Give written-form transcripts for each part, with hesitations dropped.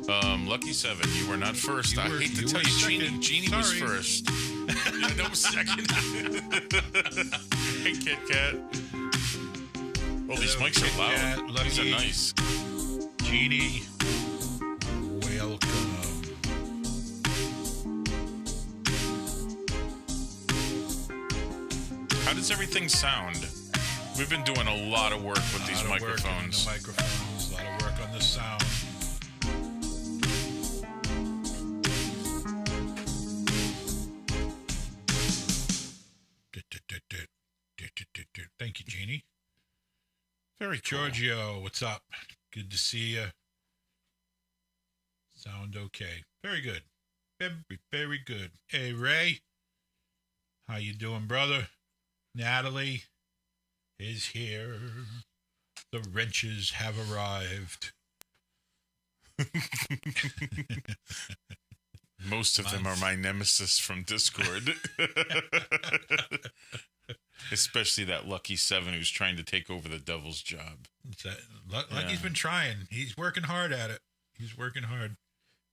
Lucky Seven, you were not first. I hate to tell you, Jeannie was first. Yeah, no second. Hey, Kit Kat. Oh, these mics are loud. These are nice. Jeannie, welcome. How does everything sound? We've been doing a lot of work with these microphones. A lot of work on the sound. Thank you, Jeannie. Very cool. Giorgio, what's up? Good to see you. Sound okay. Very good. Very good. Hey, Ray. How you doing, brother? Natalie is here. The wrenches have arrived. Most of them are my nemesis from Discord. Especially that Lucky Seven who's trying to take over the devil's job. Lucky's been trying. He's working hard at it. He's working hard.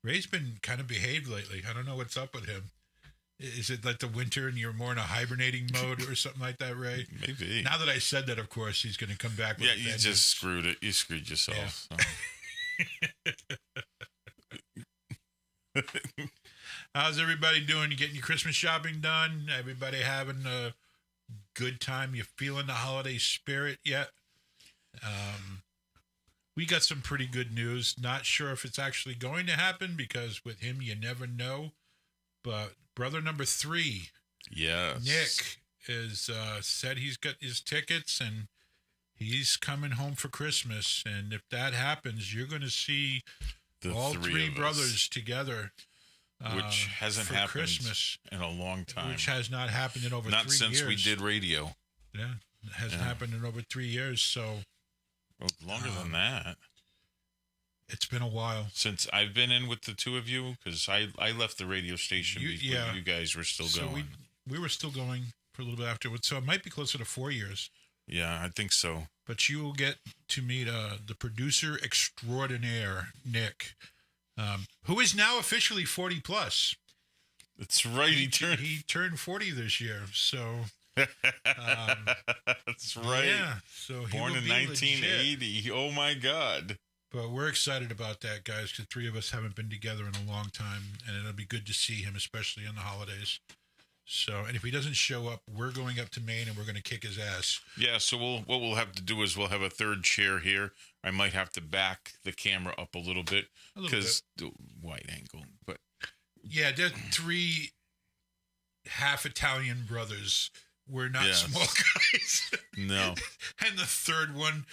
Ray's been kind of behaved lately. I don't know what's up with him. Is it like the winter and you're more in a hibernating mode or something like that, Ray? Maybe. Now that I said that, of course, he's going to come back with you just screwed it. You screwed yourself. Yeah. So. How's everybody doing? You getting your Christmas shopping done? Everybody having a good time? You feeling the holiday spirit yet? We got some pretty good news. Not sure if it's actually going to happen because with him, you never know. But brother number 3, yes, Nick, is said he's got his tickets and he's coming home for Christmas. And if that happens, you're going to see all three brothers together. Which hasn't happened Christmas, in a long time. Which has not happened in over 3 years. Not since we did radio. Yeah, it hasn't happened in over 3 years. So longer than that. It's been a while. Since I've been in with the two of you, because I left the radio station before you guys were still going. We were still going for a little bit afterwards. So it might be closer to 4 years. Yeah, I think so. But you will get to meet the producer extraordinaire, Nick, who is now officially 40 plus. That's right. He turned 40 this year. So that's right. Yeah. So he born in 1980. Legit. Oh my God. But we're excited about that, guys, because 3 of us haven't been together in a long time, and it'll be good to see him, especially in the holidays. So, and if he doesn't show up, we're going up to Maine and we're going to kick his ass. Yeah, so what we'll have to do is we'll have a third chair here. I might have to back the camera up a little bit because the wide angle. But yeah, they're 3 half Italian brothers. We're not small guys. No. And the third one,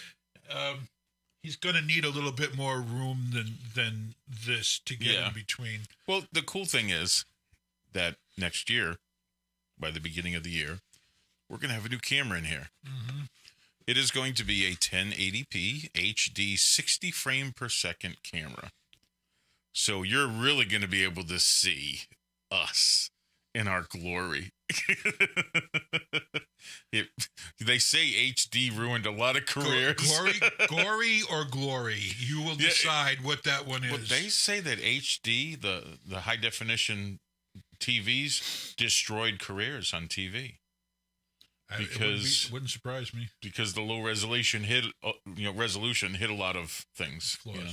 he's going to need a little bit more room than this to get in between. Well, the cool thing is that next year, by the beginning of the year, we're going to have a new camera in here. Mm-hmm. It is going to be a 1080p HD 60 frame per second camera. So you're really going to be able to see us in our glory. They say HD ruined a lot of careers. Gory or glory? You will decide what that one is. Well, they say that HD, the high definition TVs, destroyed careers on TV. Because it wouldn't surprise me. Because the low resolution hit a lot of things. Flaws. You know?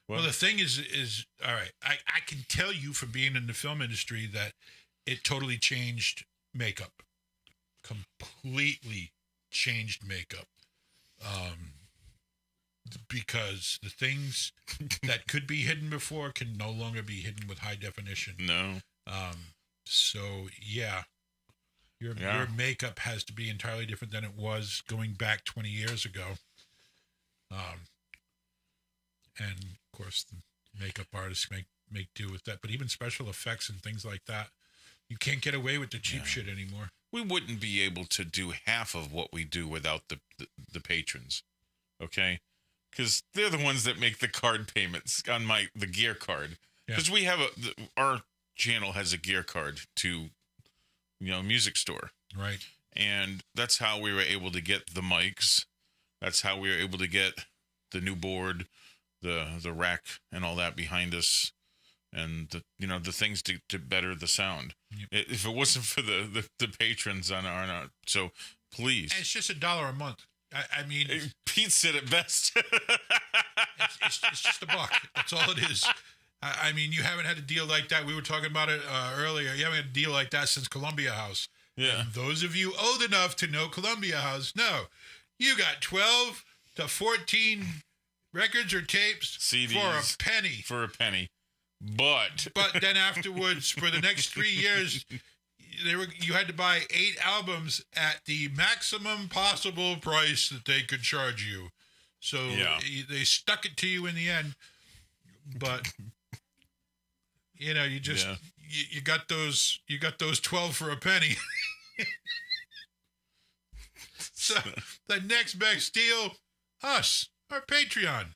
Well, the thing is all right. I can tell you from being in the film industry that it totally changed makeup. Completely changed makeup. Because the things that could be hidden before can no longer be hidden with high definition. No. So your makeup has to be entirely different than it was going back 20 years ago. And of course the makeup artists make do with that, but even special effects and things like that, you can't get away with the cheap shit anymore. We wouldn't be able to do half of what we do without the patrons. Okay? Because they're the ones that make the card payments on the gear card. Because we have our channel has a gear card to, music store. Right. And that's how we were able to get the mics. That's how we were able to get the new board, the rack and all that behind us, and the things to better the sound. Yep. If it wasn't for the patrons on our so please. And it's just $1 a month. I mean, Pete said it best. it's just $1. That's all it is. I mean, you haven't had a deal like that. We were talking about it earlier. You haven't had a deal like that since Columbia House. Yeah. And those of you old enough to know Columbia House, no. You got 12 to 14 records or tapes CDs for a penny. For a penny. But then afterwards, for the next 3 years, you had to buy 8 albums at the maximum possible price that they could charge you. So they stuck it to you in the end. But you just you got those 12 for a penny. So the next best deal, us, our Patreon,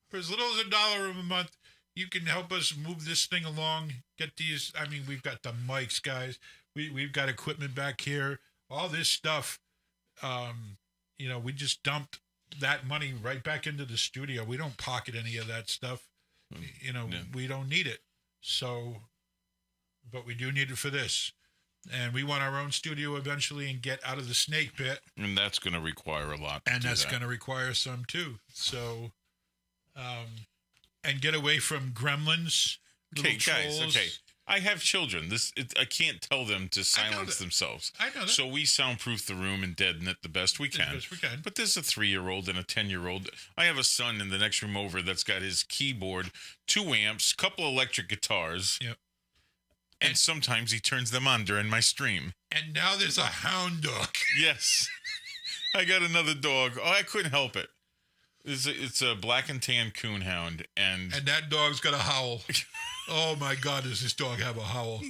for as little as $1 a month. You can help us move this thing along, get these. I mean, we've got the mics, guys. We've got equipment back here. All this stuff, we just dumped that money right back into the studio. We don't pocket any of that stuff. We don't need it. So, but we do need it for this. And we want our own studio eventually and get out of the snake pit. And that's going to require a lot. And that's going to require some too. So, and get away from gremlins. Okay, guys. Okay, I have children. I can't tell them to silence themselves. I know that. So we soundproof the room and deaden it the best we can. But there's a 3-year-old and a 10-year-old. I have a son in the next room over that's got his keyboard, 2 amps, couple electric guitars. Yep. And sometimes he turns them on during my stream. And now there's a hound dog. Yes. I got another dog. Oh, I couldn't help it. It's a black and tan coon hound, and that dog's got a howl. Oh my God, does this dog have a howl?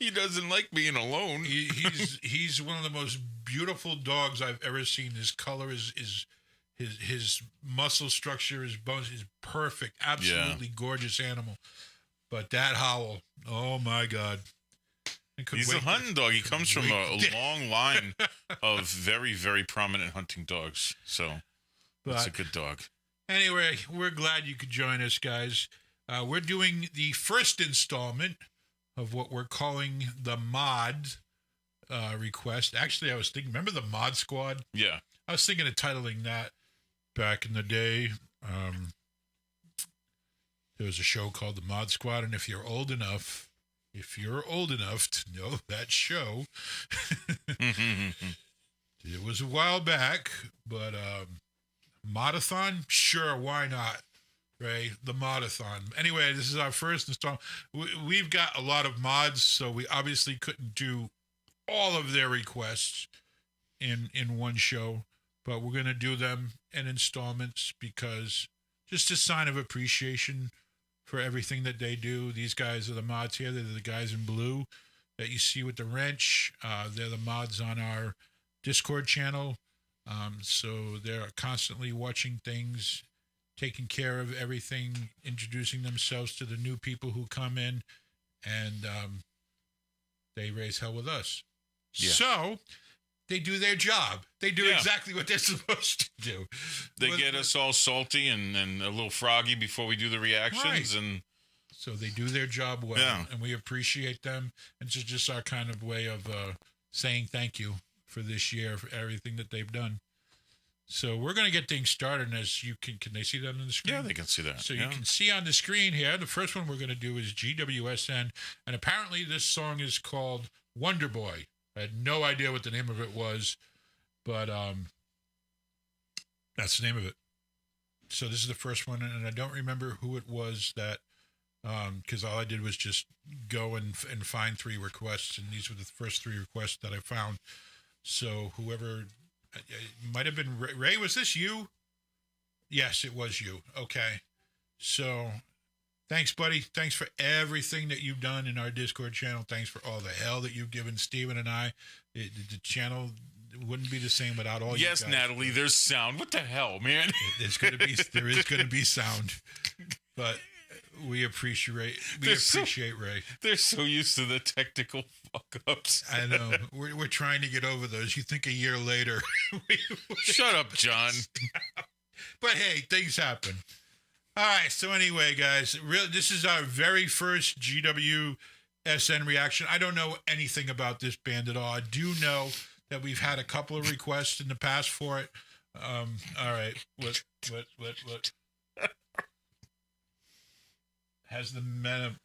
He doesn't like being alone. He's one of the most beautiful dogs I've ever seen. His color his muscle structure, his bones is perfect. Absolutely gorgeous animal. But that howl, oh my God. He's a hunting dog. He comes from a long line of very, very prominent hunting dogs. So it's a good dog. Anyway, we're glad you could join us, guys. We're doing the first installment of what we're calling the mod request. Actually, I was thinking, remember the Mod Squad? Yeah. I was thinking of titling that back in the day. There was a show called the Mod Squad, and if you're old enough to know that show, it was a while back, but Modathon? Sure, why not? Right? The Modathon. Anyway, this is our first installment. We've got a lot of mods, so we obviously couldn't do all of their requests in one show, but we're going to do them in installments because just a sign of appreciation for everything that they do. These guys are the mods here. They're the guys in blue that you see with the wrench. They're the mods on our Discord channel. So they're constantly watching things, taking care of everything, introducing themselves to the new people who come in, and they raise hell with us. Yeah. So they do their job. They do exactly what they're supposed to do. They get us all salty and a little froggy before we do the reactions. Right. And so they do their job well, and we appreciate them. It's just our kind of way of saying thank you for this year, for everything that they've done. So we're going to get things started. As you can they see that on the screen? Yeah, they can see that. So you can see on the screen here, the first one we're going to do is GWSN. And apparently this song is called Wonder Boy. I had no idea what the name of it was, but that's the name of it. So this is the first one, and I don't remember who it was that, because all I did was just go and find 3 requests, and these were the first 3 requests that I found. So whoever, it might have been Ray. Was this you? Yes, it was you. Okay. So thanks, buddy. Thanks for everything that you've done in our Discord channel. Thanks for all the hell that you've given Steven and I. The channel wouldn't be the same without all you guys. Yes, Natalie, there's sound. What the hell, man? There is going to be sound. But we appreciate Ray. They're so used to the technical fuck-ups. I know. We're trying to get over those. You think a year later. Shut up, John. But hey, things happen. All right. So anyway, guys, this is our very first GWSN reaction. I don't know anything about this band at all. I do know that we've had a couple of requests in the past for it. All right. What? Has the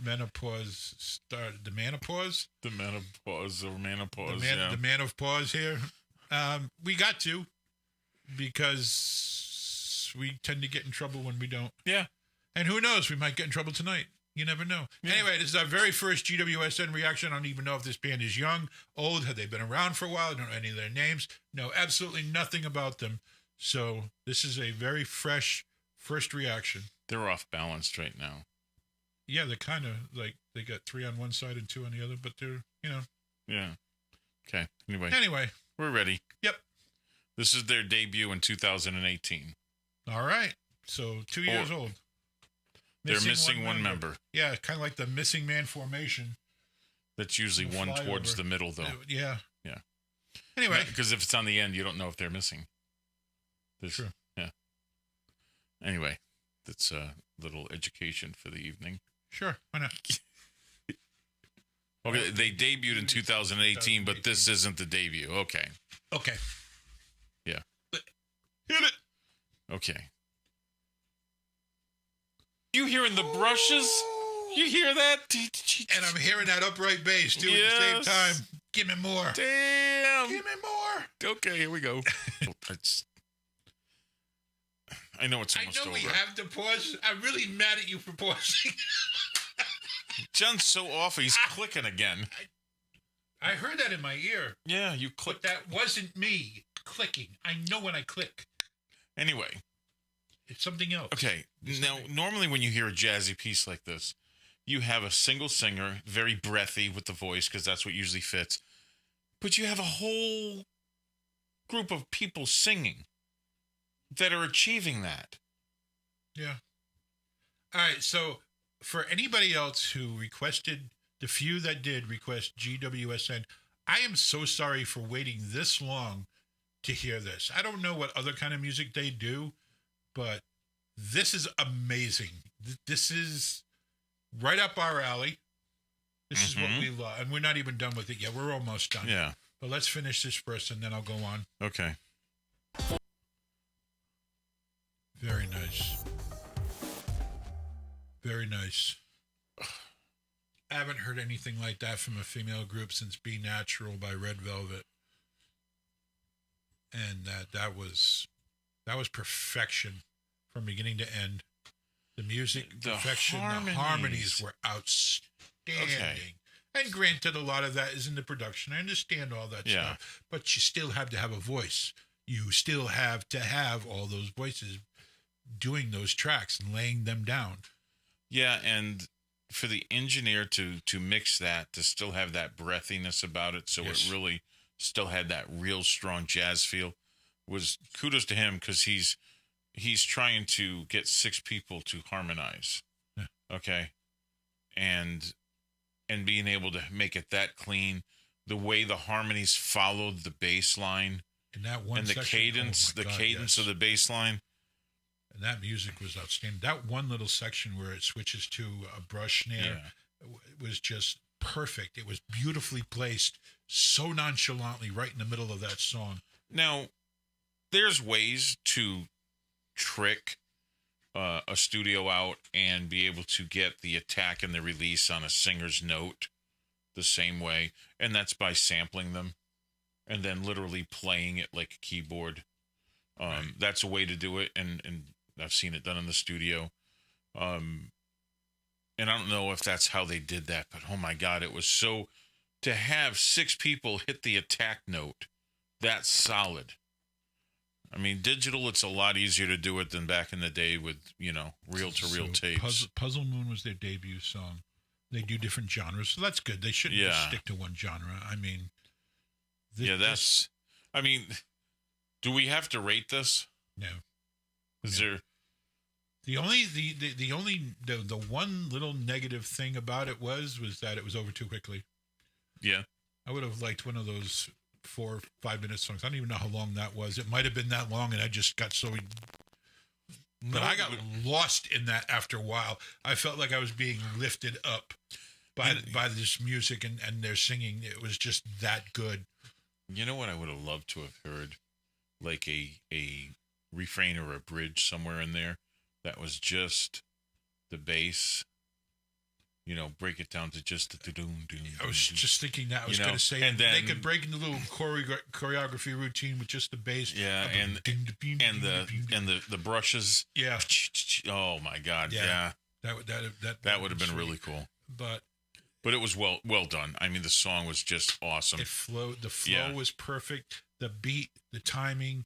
menopause started? The menopause? The menopause or menopause, The man of pause here. We got to, because we tend to get in trouble when we don't. Yeah. And who knows? We might get in trouble tonight. You never know. Yeah. Anyway, this is our very first GWSN reaction. I don't even know if this band is young, old. Have they been around for a while? I don't know any of their names. Know absolutely nothing about them. So this is a very fresh first reaction. They're off balanced right now. Yeah, they're kind of like they got 3 on one side and 2 on the other, but they're, Yeah. Okay. Anyway, we're ready. Yep. This is their debut in 2018. All right. So 2 years old. They're missing one member. Yeah, kind of like the missing man formation. That's usually one towards the middle, though. Yeah. Yeah. Anyway. Because if it's on the end, you don't know if they're missing. Sure. Yeah. Anyway, that's a little education for the evening. Sure. Why not? Okay, they debuted in 2018, but this isn't the debut. Okay. Okay. Yeah. Hit it. Okay. You hearing the brushes? You hear that? And I'm hearing that upright bass, too, at the same time. Give me more. Damn. Give me more. Okay, here we go. I know it's almost over. We have to pause. I'm really mad at you for pausing. John's so off, he's clicking again. I heard that in my ear. Yeah, you clicked. But that wasn't me clicking. I know when I click. Anyway. It's something else. Okay. Now, normally when you hear a jazzy piece like this, you have a single singer, very breathy with the voice, because that's what usually fits. But you have a whole group of people singing that are achieving that. Yeah. All right. So for anybody else who requested, the few that did request GWSN, I am so sorry for waiting this long to hear this. I don't know what other kind of music they do, but this is amazing. This is right up our alley. This is what we love. And we're not even done with it yet. We're almost done. Yeah. But let's finish this first, and then I'll go on. Okay. Very nice. Very nice. I haven't heard anything like that from a female group since Be Natural by Red Velvet. And that was perfection from beginning to end. The music, perfection, the harmonies were outstanding. Okay. And granted, a lot of that is in the production. I understand all that stuff. But you still have to have a voice. You still have to have all those voices doing those tracks and laying them down. Yeah, and for the engineer to mix that, to still have that breathiness about it, so it really still had that real strong jazz feel, was kudos to him, because he's trying to get 6 people to harmonize. Yeah. Okay. And being able to make it that clean, the way the harmonies followed the bass line and that one and the section, cadence of the bass line. And that music was outstanding. That one little section where it switches to a brush snare was just perfect. It was beautifully placed, so nonchalantly, right in the middle of that song. Now, there's ways to trick a studio out and be able to get the attack and the release on a singer's note the same way, and that's by sampling them and then literally playing it like a keyboard. That's a way to do it, and I've seen it done in the studio. And I don't know if that's how they did that, but oh my God, it was so, to have 6 people hit the attack note, that's solid. I mean, digital, it's a lot easier to do it than back in the day with, reel-to-reel tapes. Puzzle Moon was their debut song. They do different genres, so that's good. They shouldn't just stick to one genre. I mean, I mean, do we have to rate this? No. Is there... The one little negative thing about it was that it was over too quickly. Yeah. I would have liked one of those 4 or 5 minute songs. I don't even know how long that was. It might have been that long, and I just got so But I got lost in that after a while. I felt like I was being lifted up by this music and their singing. It was just that good. You know what I would have loved to have heard? Like a refrain or a bridge somewhere in there that was just the bass. You know, break it down to just the doom. I was just thinking that. I was going to say, and then, they could break into a little choreography routine with just the bass. Yeah, and the brushes. Yeah. Oh my God. Yeah. That would have been really cool. But it was well done. I mean, the song was just awesome. It flowed. The flow was perfect. The beat, the timing,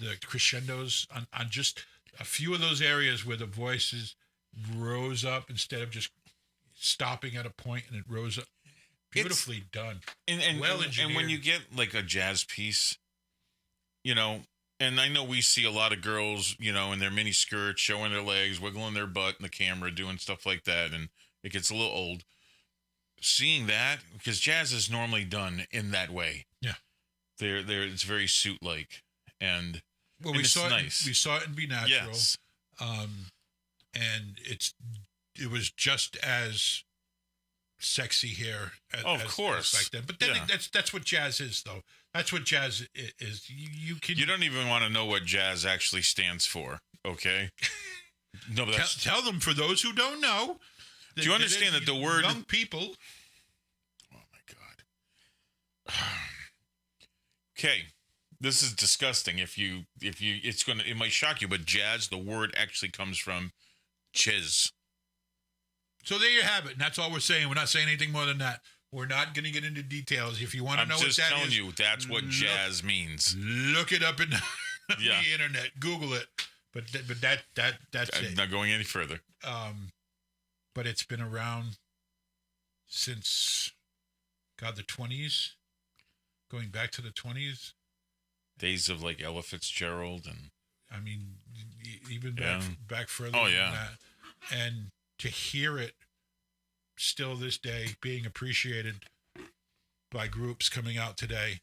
the crescendos on just a few of those areas where the voices rose up instead of just stopping at a point, and it rose up. Beautifully done. And well engineered. And when you get like a jazz piece, you know, and I know we see a lot of girls, you know, in their mini skirts, showing their legs, wiggling their butt in the camera, doing stuff like that, and it gets a little old. Seeing that, because jazz is normally done in that way. Yeah. It's very suit-like. And well, we saw it in Be Natural. Yes. And it was just as sexy here as back then. But then that's what jazz is, though. That's what jazz is. You don't even want to know what jazz actually stands for, okay? No, but tell them, for those who don't know. Do you understand that the word young people? Oh my God. Okay. This is disgusting. It might shock you, but jazz, the word actually comes from chiz. So there you have it, and that's all we're saying. We're not saying anything more than that. We're not going to get into details. If you want to know what that is, I'm just telling you that's what jazz means. Look it up in the internet. Google it. But that's it. I'm not going any further. But it's been around since the 20s, going back to the 20s. Days of like Ella Fitzgerald and. I mean, even back further than that. And to hear it still this day being appreciated by groups coming out today.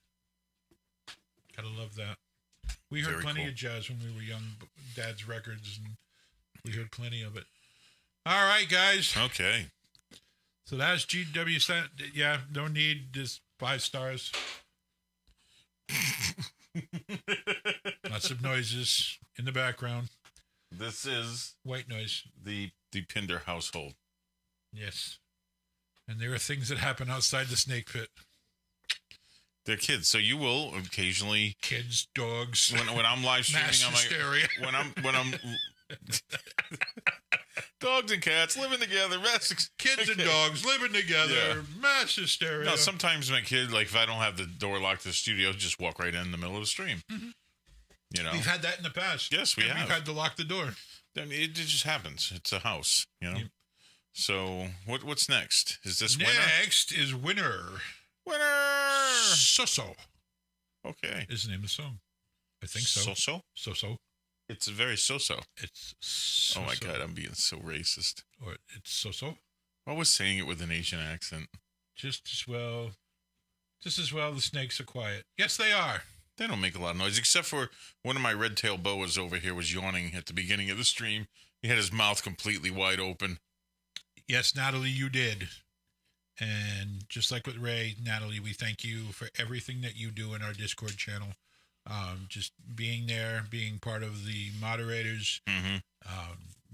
Gotta love that. We heard plenty of jazz when we were young, Dad's records, and we heard plenty of it. All right, guys. Okay. So that's GWSN. Yeah, no need, just 5 stars. Lots of noises in the background. This is white noise. The Pinder household. Yes. And there are things that happen outside the snake pit. They're kids, so you will occasionally kids, dogs. When I'm live streaming, when I'm dogs and cats living together, kids and dogs living together, mass hysteria. No, sometimes my kid, like if I don't have the door locked to the studio, just walk right in the middle of the stream. Mm-hmm. You know, we've had that in the past. Yes, we have. We've had to lock the door. I mean, it just happens. It's a house, you know. Yep. So what's next? Is this next is Winner? So. Okay. Is the name of the song? I think so. So. It's very so. It's so. Oh my God, I'm being so racist. Or it's so. I was saying it with an Asian accent. Just as well. The snakes are quiet. Yes, they are. They don't make a lot of noise, except for one of my red-tailed boas over here was yawning at the beginning of the stream. He had his mouth completely wide open. Yes, Natalie, you did. And just like with Ray, Natalie, we thank you for everything that you do in our Discord channel. Just being there, being part of the moderators,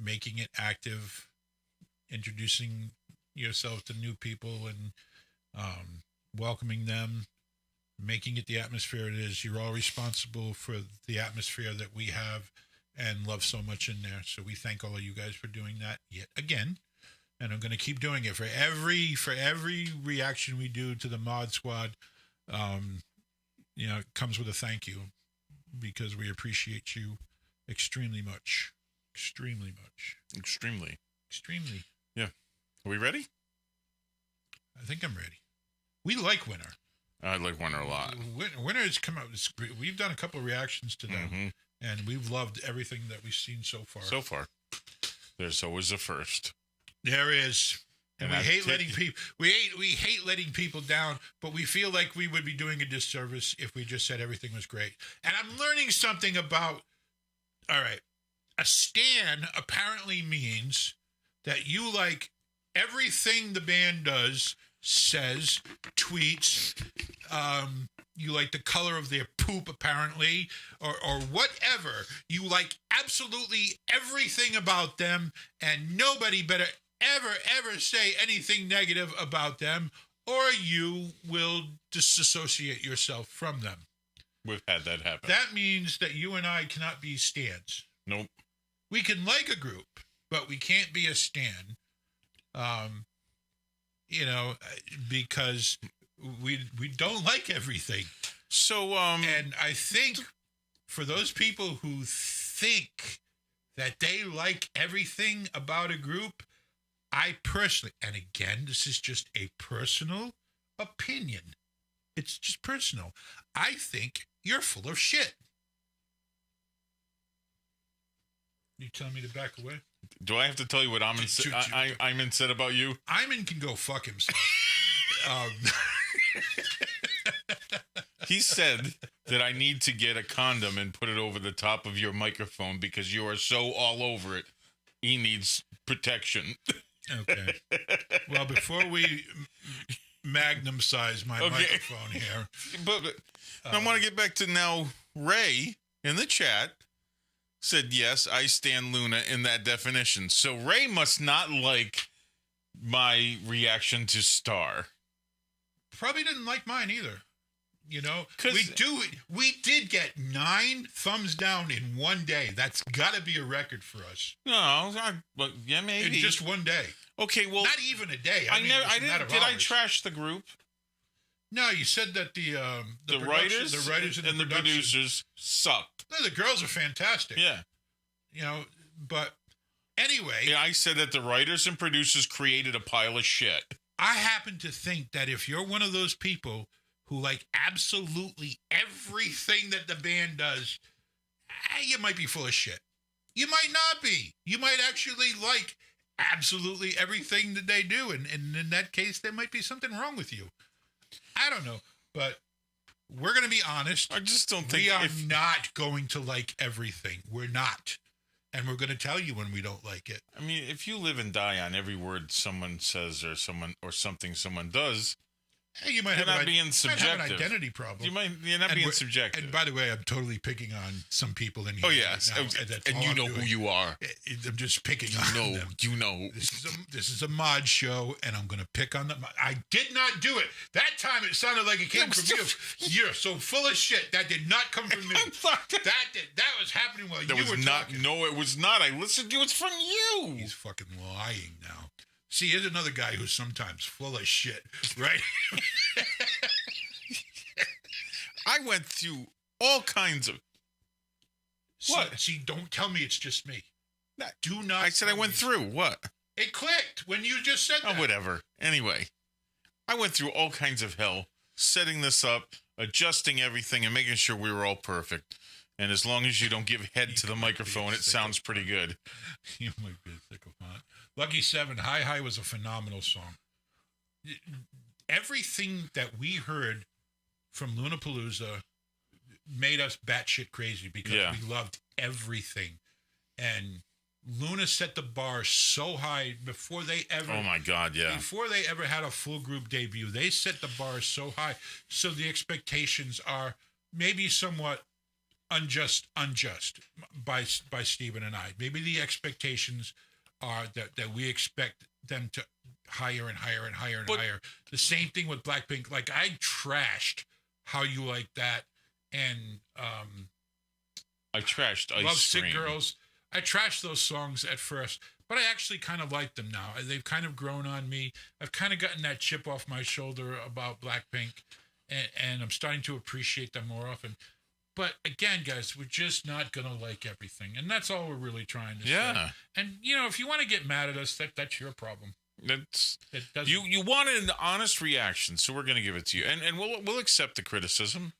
making it active, introducing yourself to new people and welcoming them, making it the atmosphere it is. You're all responsible for the atmosphere that we have and love so much in there. So we thank all of you guys for doing that yet again. And I'm going to keep doing it for every reaction we do to the Mod Squad. It comes with a thank you because we appreciate you extremely much. Extremely much. Extremely. Yeah. Are we ready? I think I'm ready. We like Winner. I like Winner a lot. Winner has come out. We've done a couple of reactions to them, and we've loved everything that we've seen so far. There's always a first. There is, and we hate letting people. We hate letting people down, but we feel like we would be doing a disservice if we just said everything was great. And I'm learning something about. All right, a stan apparently means that you like everything the band does, says, tweets. You like the color of their poop, apparently, or whatever. You like absolutely everything about them, and nobody better ever say anything negative about them, or you will disassociate yourself from them. We've had that happen. That means that you and I cannot be stans. Nope. We can like a group, but we can't be a stan. Because we don't like everything. So, and I think for those people who think that they like everything about a group, I personally, and again, this is just a personal opinion. It's just personal. I think you're full of shit. You telling me to back away? Do I have to tell you what Iman said about you? Iman can go fuck himself. He said that I need to get a condom and put it over the top of your microphone because you are so all over it. He needs protection. Okay. Well, before we magnum size my microphone here. But I want to get back to now. Ray in the chat said, yes, I stand Luna in that definition. So Ray must not like my reaction to Star. Probably didn't like mine either. You know, we did get 9 thumbs down in one day. That's got to be a record for us. No, yeah, maybe. In just one day. Okay, well, not even a day. I didn't. Did I trash the group? No, you said that the writers, and the producers sucked. No, the girls are fantastic. Yeah, you know, but anyway, yeah, I said that the writers and producers created a pile of shit. I happen to think that if you're one of those people who like absolutely everything that the band does, you might be full of shit. You might not be. You might actually like absolutely everything that they do, and in that case, there might be something wrong with you. I don't know, but we're going to be honest. I just don't think we are not going to like everything. We're not. And we're going to tell you when we don't like it. I mean, if you live and die on every word someone says or something someone does, hey, you might have an identity problem. You're not being subjective. And by the way, I'm totally picking on some people in here. Oh yes, right and you know who you are. I'm just picking on them. You know. This is a mod show, and I'm going to pick on them. I did not do it. That time it sounded like it came from you. You're so full of shit. That did not come from me. That was happening while you were talking. No, it was not. I listened to it. It's from you. He's fucking lying now. See, here's another guy who's sometimes full of shit, right? I went through all kinds of... What? See, don't tell me it's just me. Do not. I said I went through. What? It clicked when you just said that. Oh, whatever. Anyway, I went through all kinds of hell, setting this up, adjusting everything, and making sure we were all perfect. And as long as you don't give head to the microphone, it sounds pretty good. You might be a sycophant. Lucky 7, Hi Hi was a phenomenal song. Everything that we heard from Loonapalooza made us batshit crazy because we loved everything. And Luna set the bar so high before they ever... Oh, my God, yeah. Before they ever had a full group debut, they set the bar so high. So the expectations are maybe somewhat unjust by Stephen and I. Maybe the expectations are that we expect them to higher and higher and higher and higher. The same thing with Blackpink. Like, I trashed How You Like That and I trashed Ice Love Cream. Sick Girls. I trashed those songs at first, but I actually kind of like them now. They've kind of grown on me. I've kind of gotten that chip off my shoulder about Blackpink, and I'm starting to appreciate them more often. But again, guys, we're just not going to like everything. And that's all we're really trying to say. And, you know, if you want to get mad at us, that's your problem. You wanted an honest reaction, so we're going to give it to you. And we'll accept the criticism.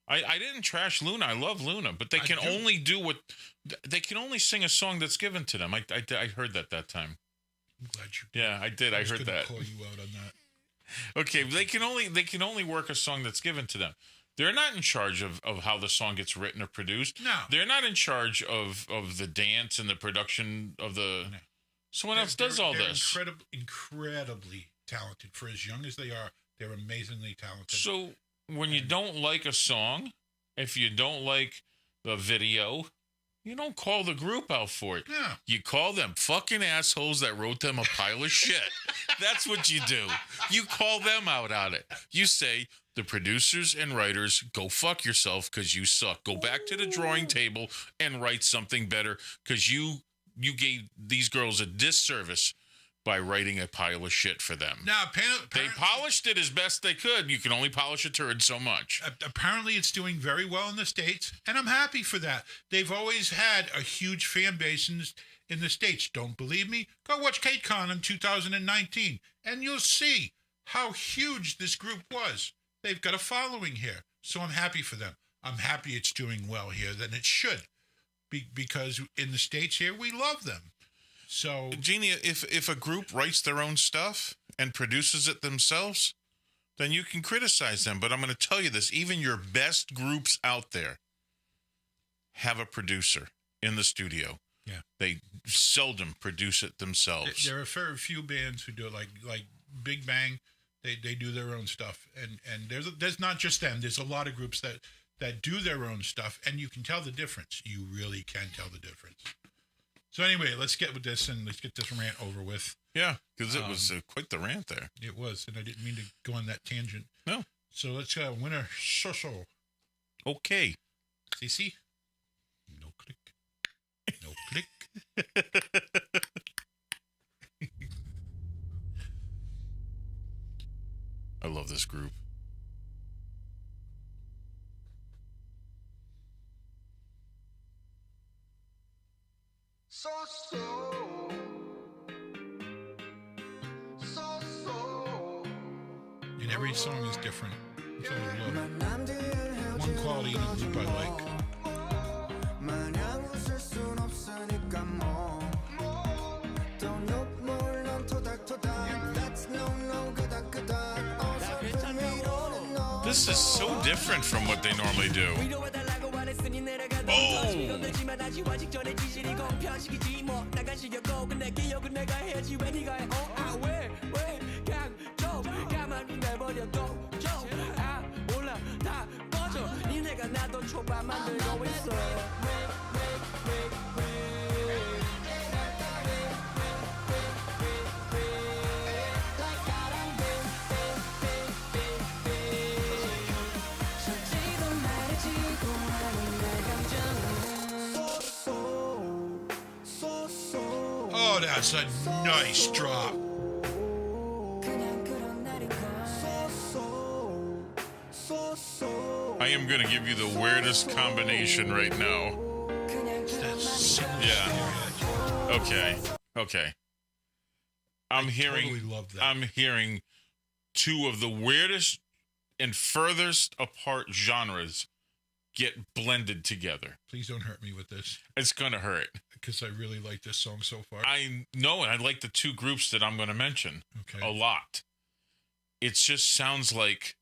I didn't trash Luna. I love Luna. But they can only do what... They can only sing a song that's given to them. I heard that time. I'm glad you did. Yeah, I did. I heard that. Call you out on that. Okay, they can only work a song that's given to them. They're not in charge of how the song gets written or produced. No. They're not in charge of the dance and the production of the... No. Someone else does all this. Incredibly talented. For as young as they are, they're amazingly talented. So when you don't like a song, if you don't like the video, you don't call the group out for it. Yeah. You call them fucking assholes that wrote them a pile of shit. That's what you do. You call them out on it. You say, the producers and writers, go fuck yourself because you suck. Go back to the drawing table and write something better because you gave these girls a disservice by writing a pile of shit for them. Now, they polished it as best they could. You can only polish a turd so much. Apparently, it's doing very well in the States, and I'm happy for that. They've always had a huge fan base in the States. Don't believe me? Go watch KCON in 2019, and you'll see how huge this group was. They've got a following here, so I'm happy for them. I'm happy it's doing well here, then it should, because in the States here, we love them. So, Jeannie, if a group writes their own stuff and produces it themselves, then you can criticize them. But I'm going to tell you this, even your best groups out there have a producer in the studio. Yeah. They seldom produce it themselves. There are very few bands who do it, like Big Bang. They do their own stuff. And there's not just them. There's a lot of groups that do their own stuff, and you can tell the difference. You really can tell the difference. So anyway, let's get with this and let's get this rant over with. Yeah, because it was quite the rant there. It was, and I didn't mean to go on that tangent. No. So let's winner so. Okay. CC. No click. No click. I love this group. And every song is different. It's always love. One quality in a group I like. This is so different from what they normally do. Oh! Oh, that's a nice drop. I am going to give you the weirdest combination right now. Yeah. Okay. I'm hearing two of the weirdest and furthest apart genres get blended together. Please don't hurt me with this. It's going to hurt. Because I really like this song so far. I know, and I like the two groups that I'm going to mention a lot. It just sounds like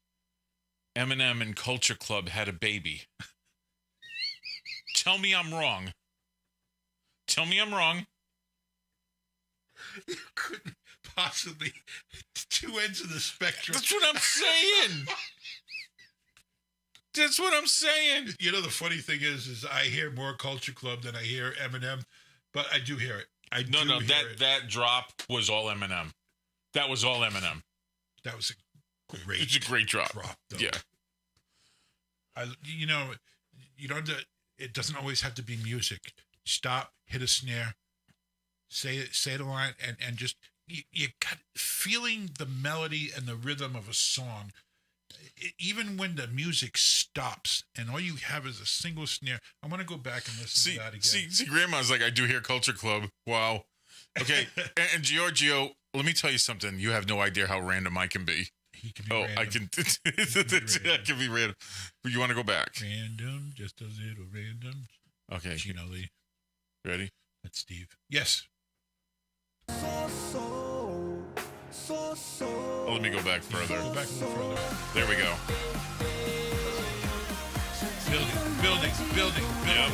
Eminem and Culture Club had a baby. Tell me I'm wrong. Tell me I'm wrong. You couldn't possibly. Two ends of the spectrum. That's what I'm saying. That's what I'm saying. You know, the funny thing is I hear more Culture Club than I hear Eminem, but I do hear it. That drop was all Eminem. That was all Eminem. That was a great. It's a great drop. Though. Yeah. It doesn't always have to be music. Stop, hit a snare, say the line, and just you got feeling the melody and the rhythm of a song. Even when the music stops and all you have is a single snare, I want to go back and listen to that again. See, Grandma's like, I do hear Culture Club. Wow. Okay, and Giorgio, let me tell you something. You have no idea how random I can be. He can be random. I can. I can be random. But you want to go back? Random, just a little random. Okay. Gina Lee. Ready? That's Steve. Yes. Oh, let me go back further. Go back a little further. There we go. building. Yep.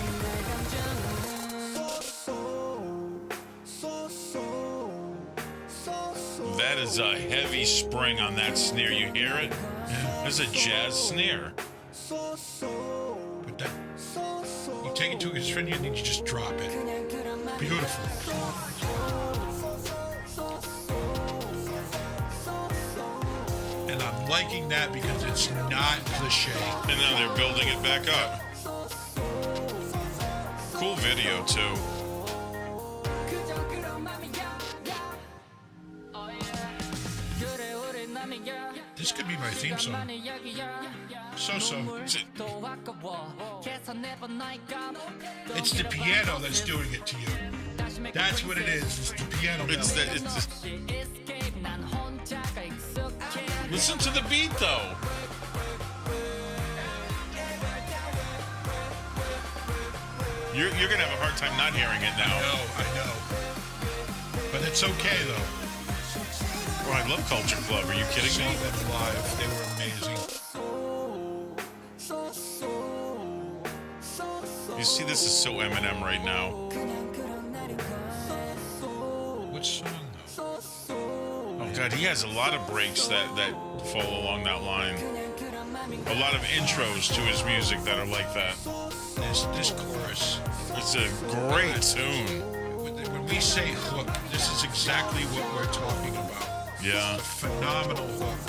That is a heavy spring on that snare. You hear it? Yeah. That's a jazz snare. But that, you take it to a string and you just drop it. Beautiful. And I'm liking that because it's not cliche. And now they're building it back up. Cool video, too. This could be my theme song. So. It's the piano that's doing it to you. That's what it is. It's the piano. Listen to the beat, though. You're going to have a hard time not hearing it now. I know. But it's okay, though. Oh, I love Culture Club. Are you kidding me? Saw them live. They were amazing. You see, this is so Eminem right now. Which song, though? Oh, God, he has a lot of breaks that fall along that line. A lot of intros to his music that are like that. This chorus. It's a great tune. When we say hook, this is exactly what we're talking about. Yeah. It's a phenomenal hook.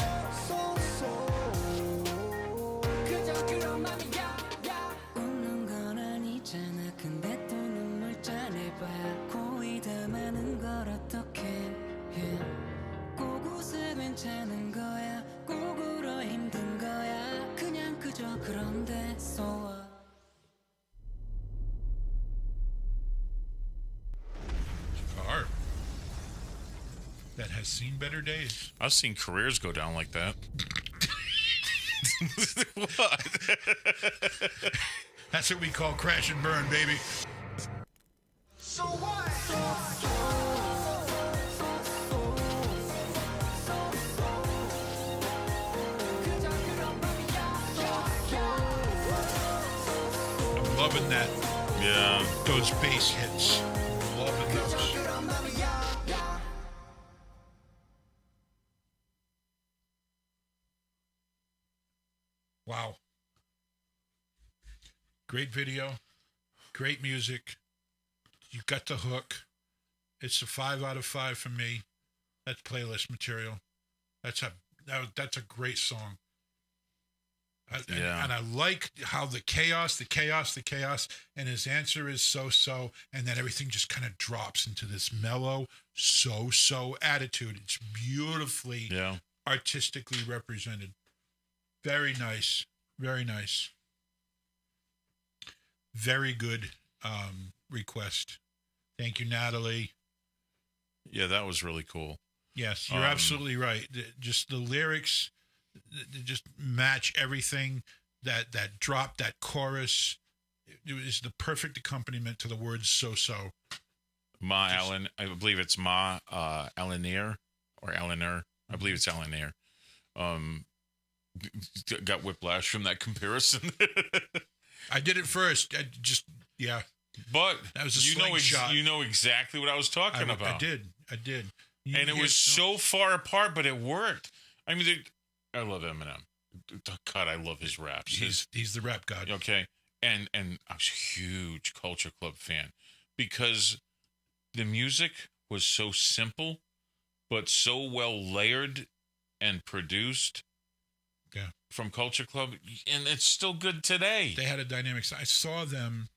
That has seen better days. I've seen careers go down like that. What? That's what we call crash and burn, baby. So what? I'm loving that. Yeah. Those bass hits. I'm loving those. Wow. Great video. Great music. You got the hook. It's a 5 out of 5 for me. That's playlist material. That's a great song. And I like how the chaos, and his answer is so, and then everything just kind of drops into this mellow so attitude. It's beautifully, artistically represented. Very nice. Very nice. Very good request. Thank you, Natalie. Yeah, that was really cool. Yes, you're absolutely right. Just the lyrics just match everything. That drop, that chorus, it was the perfect accompaniment to the words so. Ma Allen, I believe it's Ma Allenir or Allener. I believe it's Allener. Got whiplash from that comparison. I did it first. But that was a slingshot. You know exactly what I was talking about. I did. And it was so far apart, but it worked. I mean, I love Eminem. God, I love his raps. He's the rap god. Okay. And I was a huge Culture Club fan because the music was so simple, but so well layered and produced. Yeah. From Culture Club, and it's still good today. They had a dynamic. I saw them,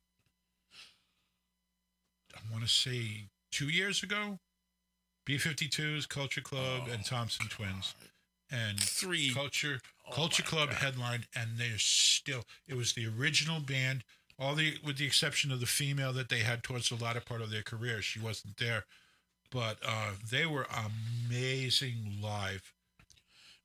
I want to say 2 years ago. B-52s, Culture Club, and Thompson Twins. And Culture Club headlined, and they're still, it was the original band, with the exception of the female that they had towards the latter part of their career. She wasn't there. But they were amazing live.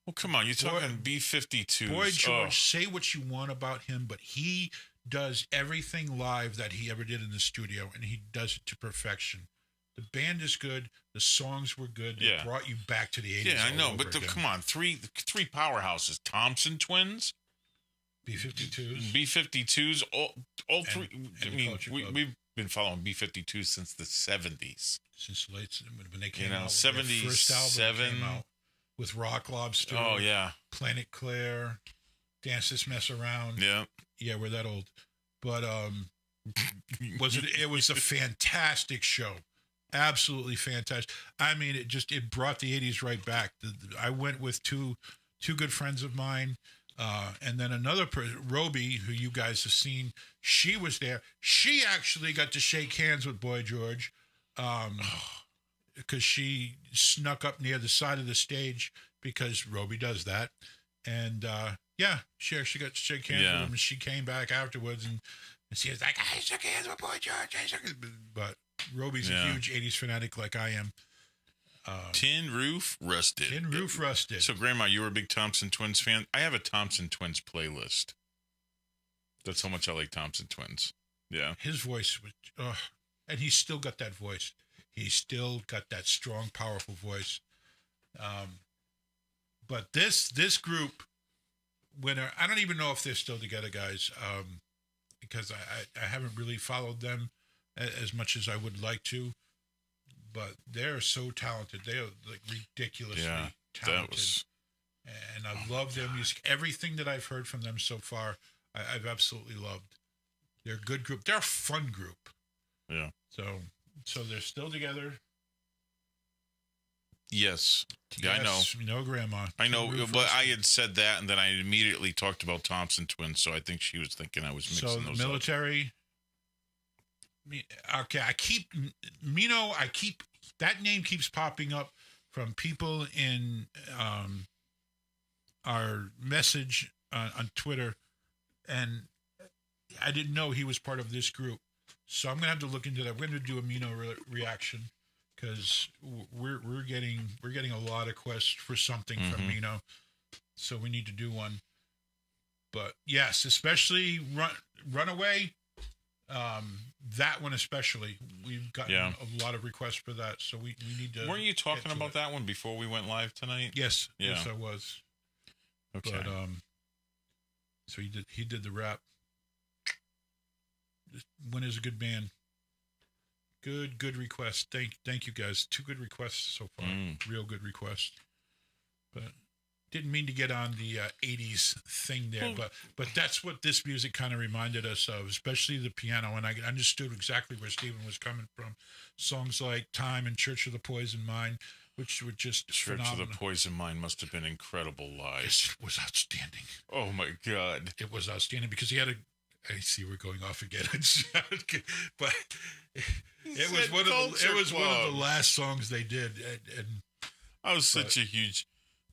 Well, come on, you're talking B-52s. Boy George, say what you want about him, but he does everything live that he ever did in the studio, and he does it to perfection. The band is good. The songs were good. They brought you back to the 80s. Yeah, I know, but come on, three powerhouses. Thompson Twins, B-52s. B-52s, all three. And I mean, Culture Club. we've been following B-52s since the 70s. Since late, when they came out. 77. Their first album came out with Rock Lobster. Oh, yeah. Planet Claire. Dance This Mess Around. Yeah. Yeah, we're that old. But it was a fantastic show. Absolutely fantastic. I mean, it brought the 80s right back. I went with two good friends of mine, and then another person, Roby, who you guys have seen. She was there. She actually got to shake hands with Boy George, because she snuck up near the side of the stage, because Roby does that. And she actually got to shake hands with him, and she came back afterwards, and she was like, I shook hands with Boy George. But Roby's a huge 80s fanatic like I am. Tin Roof Rusted. Tin Roof Rusted. So, Grandma, you were a big Thompson Twins fan. I have a Thompson Twins playlist. That's how much I like Thompson Twins. Yeah. His voice was, and he's still got that voice. He's still got that strong, powerful voice. But this group, I don't even know if they're still together, guys, because I haven't really followed them as much as I would like to. But they're so talented. They are like ridiculously talented. And I love their music. Everything that I've heard from them so far, I've absolutely loved. They're a good group. They're a fun group. Yeah. So they're still together. Yes. Yeah, I know. You know, Grandma. I know, but I had said that, and then I immediately talked about Thompson Twins, so I think she was thinking I was mixing those military. Okay, that name keeps popping up from people in our message on Twitter, and I didn't know he was part of this group. So I'm gonna have to look into that. We're gonna do a Mino reaction, because we're getting a lot of requests for something from Mino, so we need to do one. But yes, especially Runaway. That one especially, we've gotten a lot of requests for that, so we need to. Weren't you talking about that one before we went live tonight? Yes, yes, I was. Okay. But so he did the rap. When is a good band? Good request. Thank you guys. 2 good requests so far. Real good requests. But didn't mean to get on the 80s thing there, but that's what this music kind of reminded us of, especially the piano. And I understood exactly where Stephen was coming from. Songs like Time and Church of the Poison Mind, which were just phenomenal. Church of the Poison Mind must have been incredible live. It was outstanding. Oh, my God. It was outstanding because he had I see we're going off again. But it was one of the last songs they did. And I was such a huge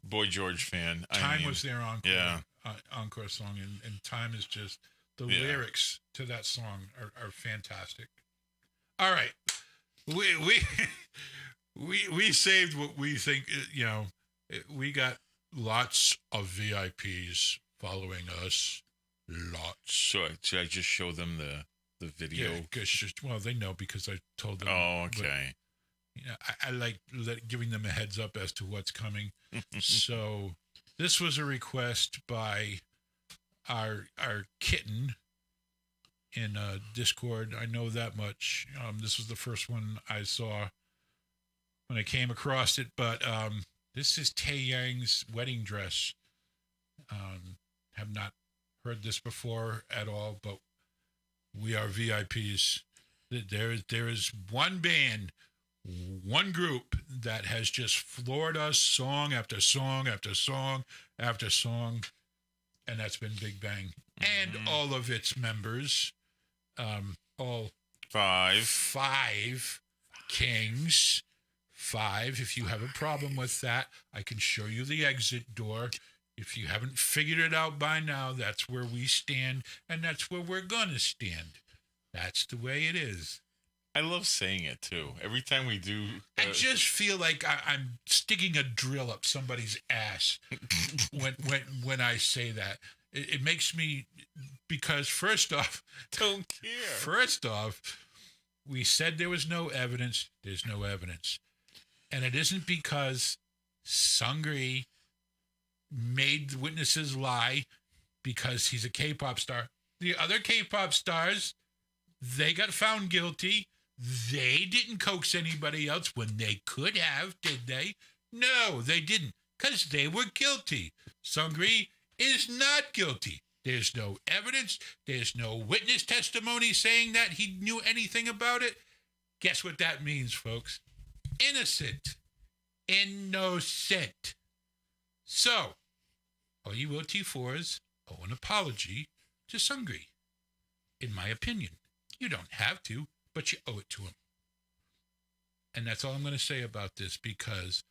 Boy George fan. Time was their encore song, and Time is just the lyrics to that song are fantastic. All right, we saved what we think. We got lots of VIPs following us. Lots. So should I just show them the video? Yeah, they know because I told them. Oh, okay. But, I like giving them a heads up as to what's coming. So this was a request by our kitten in Discord. I know that much. This was the first one I saw when I came across it. But this is Taeyang's Wedding Dress. Have not heard this before at all, but we are VIPs. There is one band, one group that has just floored us song after song after song after song, and that's been Big Bang. And all of its members, all five kings. 5. If you have a problem with that, I can show you the exit door. If you haven't figured it out by now, that's where we stand, and that's where we're going to stand. That's the way it is. I love saying it, too. Every time we do... I just feel like I'm sticking a drill up somebody's ass when I say that. It makes me... Because first off... Don't care. First off, we said there was no evidence. There's no evidence. And it isn't because Sungri made the witnesses lie. because he's a K-pop star. The other K-pop stars, they got found guilty. They didn't coax anybody else when they could have, did they? No, they didn't, because they were guilty. Seungri is not guilty. There's no evidence. There's no witness testimony saying that he knew anything about it. Guess what that means, folks? Innocent. Innocent. So, all you OT4s owe an apology to Seungri, in my opinion. You don't have to, but you owe it to him. And that's all I'm going to say about this, because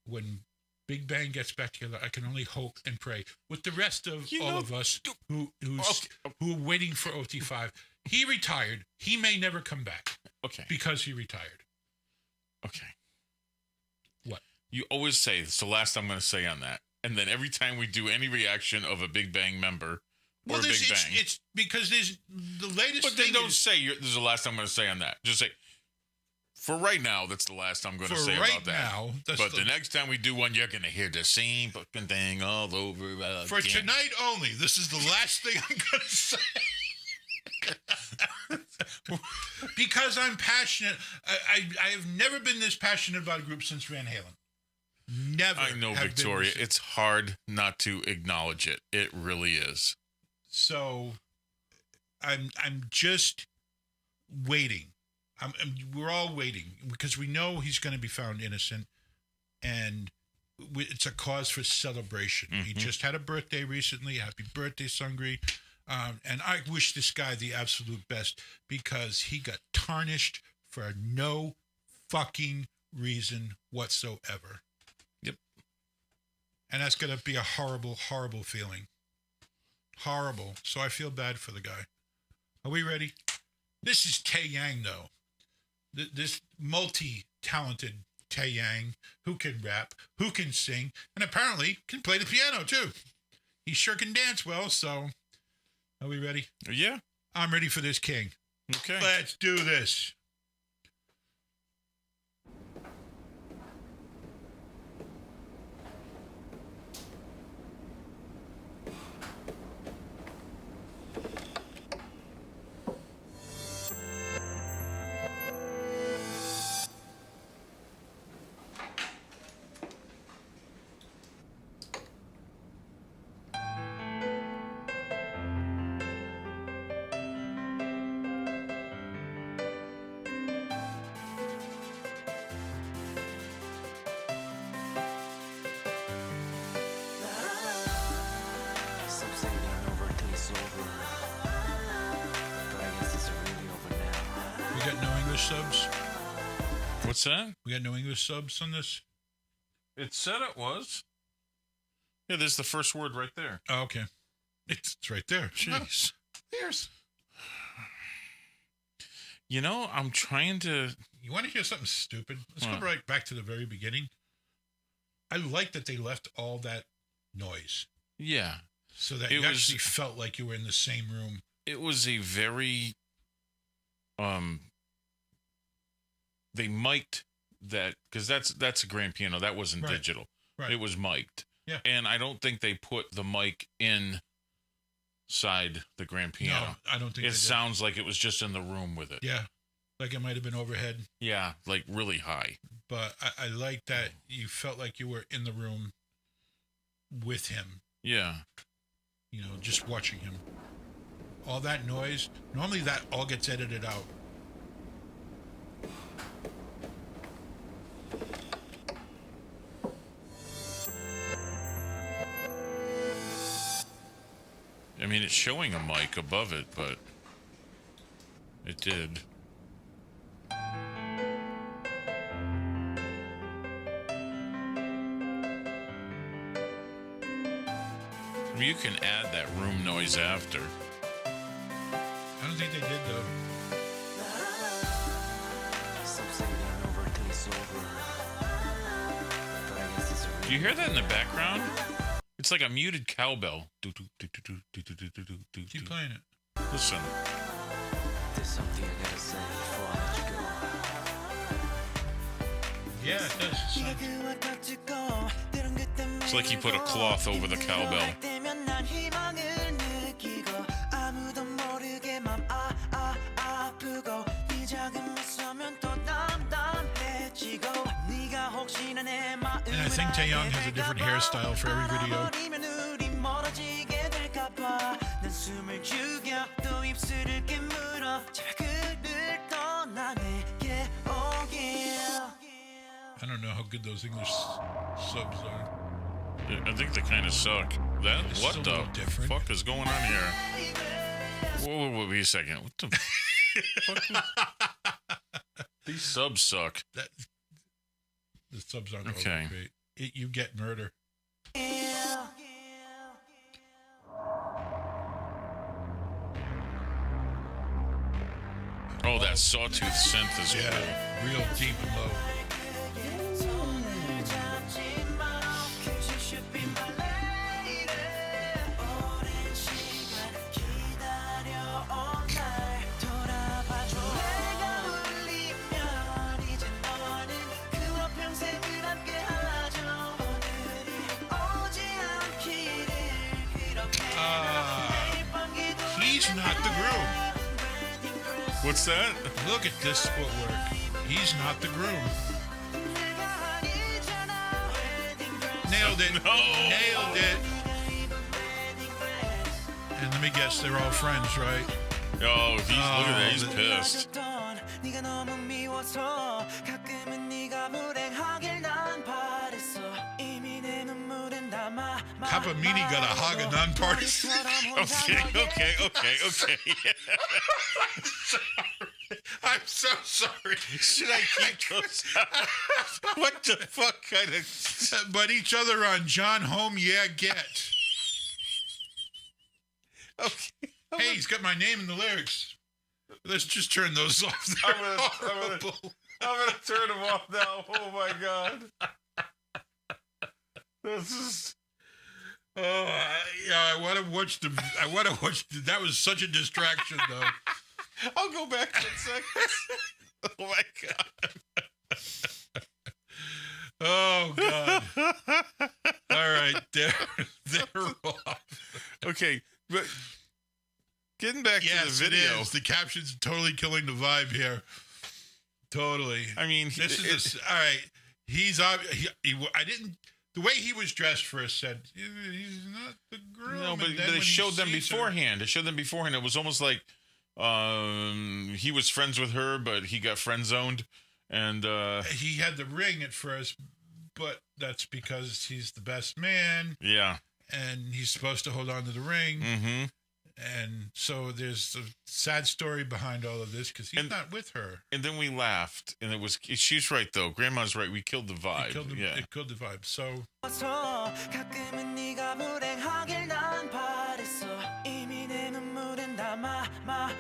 when Big Bang gets back together, I can only hope and pray with the rest of all of us who are waiting for OT5. He retired. He may never come back. Okay. Because he retired. Okay. What? You always say, it's the last I'm going to say on that. And then every time we do any reaction of a Big Bang member or a Big Bang. It's because there's the latest But then don't say this is the last I'm going to say on that. Just say, for right now, that's the last I'm going to say about that. But the next time we do one, you're going to hear the same fucking thing all over again. For tonight only, this is the last thing I'm going to say. Because I'm passionate. I have never been this passionate about a group since Van Halen. Never. I know, Victoria. It's hard not to acknowledge it. It really is. So, I'm just waiting. We're all waiting because we know he's going to be found innocent, and it's a cause for celebration. Mm-hmm. He just had a birthday recently. Happy birthday, Seungri. And I wish this guy the absolute best, because he got tarnished for no fucking reason whatsoever. Yep. And that's going to be a horrible, horrible feeling. Horrible. So I feel bad for the guy. Are we ready? This is Taeyang, though. This multi-talented Taeyang who can rap, who can sing, and apparently can play the piano, too. He sure can dance well, so... Are we ready? Yeah. I'm ready for this king. Okay. Let's do this. We got no English subs. What's that? We got no English subs on this? It said it was. Yeah, there's the first word right there. Oh, okay. It's right there. Jeez. There's. You know, I'm trying to... You want to hear something stupid? Let's go right back to the very beginning. I like that they left all that noise. Yeah. So that you actually felt like you were in the same room. It was a very... They mic'd that, because that's a grand piano. That wasn't digital. Right. It was mic'd. Yeah. And I don't think they put the mic inside the grand piano. No, I don't think it sounds like it was just in the room with it. Yeah. Like it might have been overhead. Yeah, like really high. But I like that you felt like you were in the room with him. Yeah. You know, just watching him. All that noise, normally that all gets edited out. I mean, it's showing a mic above it, but it did. You can add that room noise after. I don't think they did, though. Do you hear that in the background? It's like a muted cowbell. Keep playing it. Listen. There's something I gotta say before I let you go. Yeah, it does. It's like he put a cloth over the cowbell. 묘한 희망을 느끼고 아무도 모르게 맘 아프고 네 작은 웃으면 또 담담해지고 네가 혹시나 내 마음을 And I think Taeyang has a different hairstyle for every video. 우리 멀어지게 될까봐 난 숨을 죽여 또 입술을 깨물어 제발 그를 떠나내게 오길. I don't know how good those English subs are. I think they kind of suck. That It's what a the little different. fuck is going on here? Whoa, wait a second. What the fuck? These subs suck. The subs aren't Okay. great. You get murder. Oh, that sawtooth synth is cool. Yeah, real deep and low. He's not the groom. What's that? Look at this footwork. He's not the groom. Nailed it. No. Nailed it. And let me guess, they're all friends, right? Oh, look at that. He's pissed. 네가 너무 미워서 가끔은 네가 불행하길 난 바랬어 이미 내 눈물은 담아 Papa Mini got a Haganan party. Okay. I'm so sorry. Should I keep those? What the fuck kind of? But each other on John Home, yeah, get. Okay. Hey, he's got my name in the lyrics. Let's just turn those off. They're horrible. I'm gonna turn them off now. Oh my god. This is. Oh, yeah. I want to watch them. That was such a distraction, though. I'll go back in seconds. Oh my god. Oh God. All right, they're off. Okay, but getting back to the video, it is. The captions totally killing the vibe here. Totally. I mean, All right. He's I didn't. The way he was dressed first said he's not the groom. No, but And then it when he showed them sees her- beforehand. It showed them beforehand. It was almost like he was friends with her, but he got friend zoned, and He had the ring at first, but that's because he's the best man, yeah. and he's supposed to hold on to the ring. Mm-hmm. And so there's a sad story behind all of this because he's And- not with her. And then we laughed, and it was. She's right though. Grandma's right. We killed the vibe. It killed the vibe. So 가끔은 네가 불행하길 난 바랬어 이미 내 눈물은 다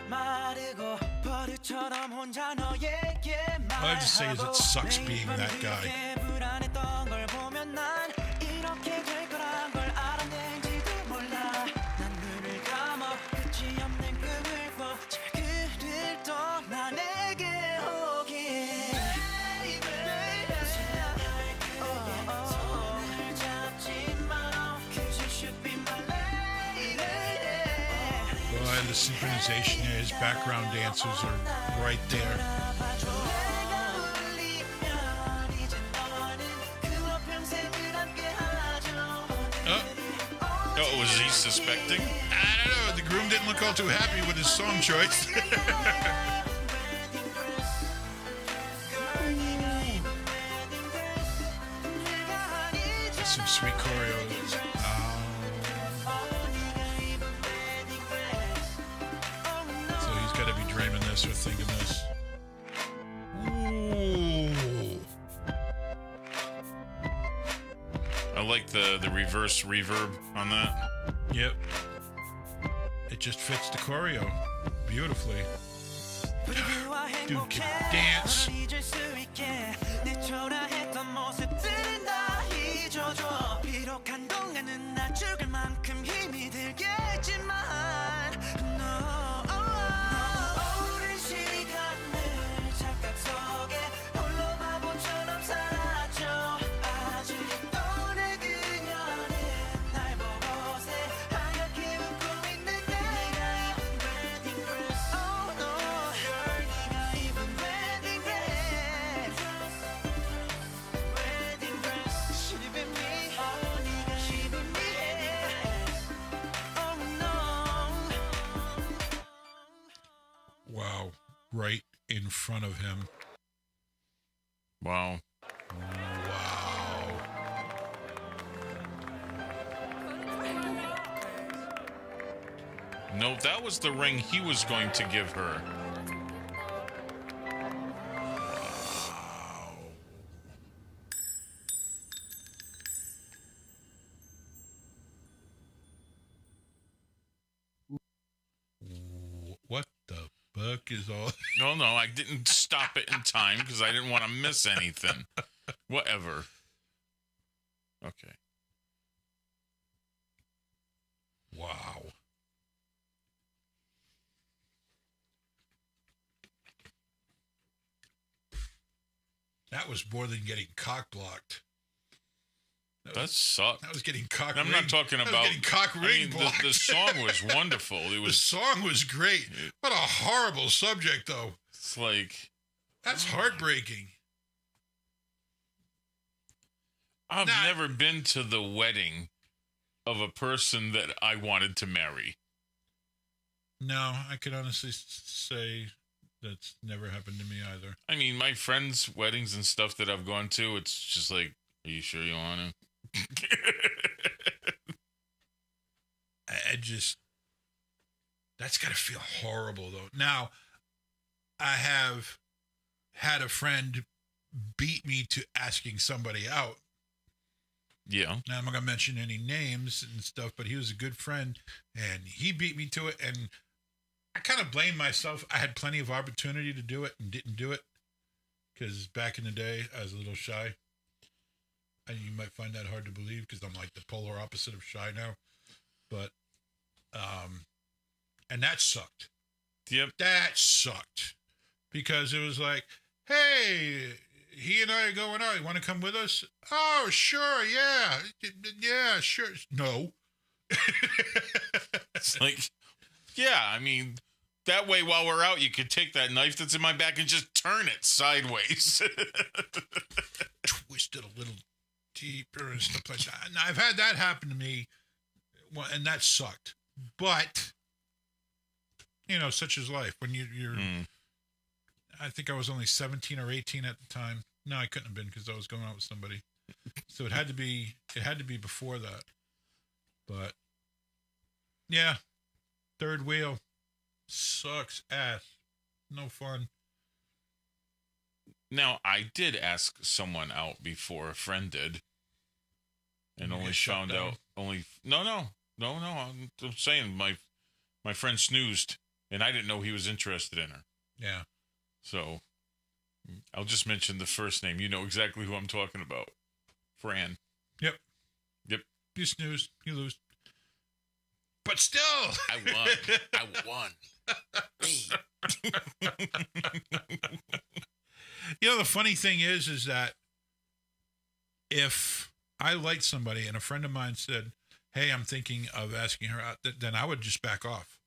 마르고 버릇처럼 혼자 너에게 all I have to say is it sucks being that guy. 불안했던 걸 보면 난 이렇게 될 거란 걸 알았는지도 몰라 난 눈을 감아 끝이 없는 꿈을 꿔 제발 그를 떠나내게 오길 Boy, the synchronization there, his background dancers are right there. Oh, was he suspecting? I don't know. The groom didn't look all too happy with his song choice. That's some sweet choreo. So he's got to be dreaming this or thinking this. Ooh. I like the reverse reverb on that. Yep. It just fits the choreo beautifully. Dude can dance. Wow. Right in front of him. Wow. Wow. No, that was the ring he was going to give her. What the fuck is all? No, I didn't stop it in time because I didn't want to miss anything. Whatever. Okay. Wow. That was more than getting cock blocked. That sucked. That was getting cock. I'm not talking about getting cock ring blocked. The song was wonderful. The song was great. What a horrible subject, though. It's like that's heartbreaking. I've never been to the wedding of a person that I wanted to marry. No, I could honestly say that's never happened to me either. I mean, my friends' weddings and stuff that I've gone to, it's just like, are you sure you want to? I just, that's got to feel horrible, though. Now, I have had a friend beat me to asking somebody out. Yeah. Now, I'm not going to mention any names and stuff, but he was a good friend, and he beat me to it, and I kind of blame myself. I had plenty of opportunity to do it and didn't do it, because back in the day, I was a little shy. And you might find that hard to believe, because I'm like the polar opposite of shy now. But, and that sucked. Yep. That sucked. Because it was like, hey, he and I are going out. You want to come with us? Oh, sure. Yeah. Yeah, sure. No. It's like, yeah, I mean, that way while we're out, you could take that knife that's in my back and just turn it sideways. Twist it a little deeper and stuff like that. And I've had that happen to me, and that sucked. But, you know, such is life. When you're I think I was only 17 or 18 at the time. No, I couldn't have been, because I was going out with somebody. So it had to be before that. But yeah, third wheel sucks ass. No fun. Now, I did ask someone out before, a friend did, and only found out no. I'm saying my friend snoozed, and I didn't know he was interested in her. Yeah. So I'll just mention the first name. You know exactly who I'm talking about. Fran. Yep. You snooze, you lose. But still, I won. You know, the funny thing is that if I liked somebody and a friend of mine said, hey, I'm thinking of asking her out, then I would just back off.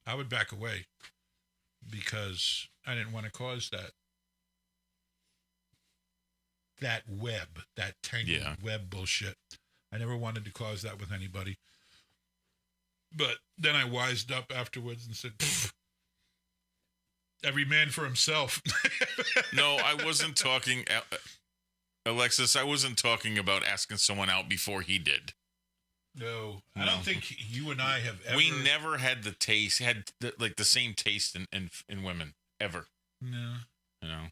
I would back away, because I didn't want to cause that web, that tangled web bullshit. I never wanted to cause that with anybody. But then I wised up afterwards and said, every man for himself. No, I wasn't talking, Alexis, I wasn't talking about asking someone out before he did. No, I don't think you and I have ever. We never had the same taste in women, ever. No. You know?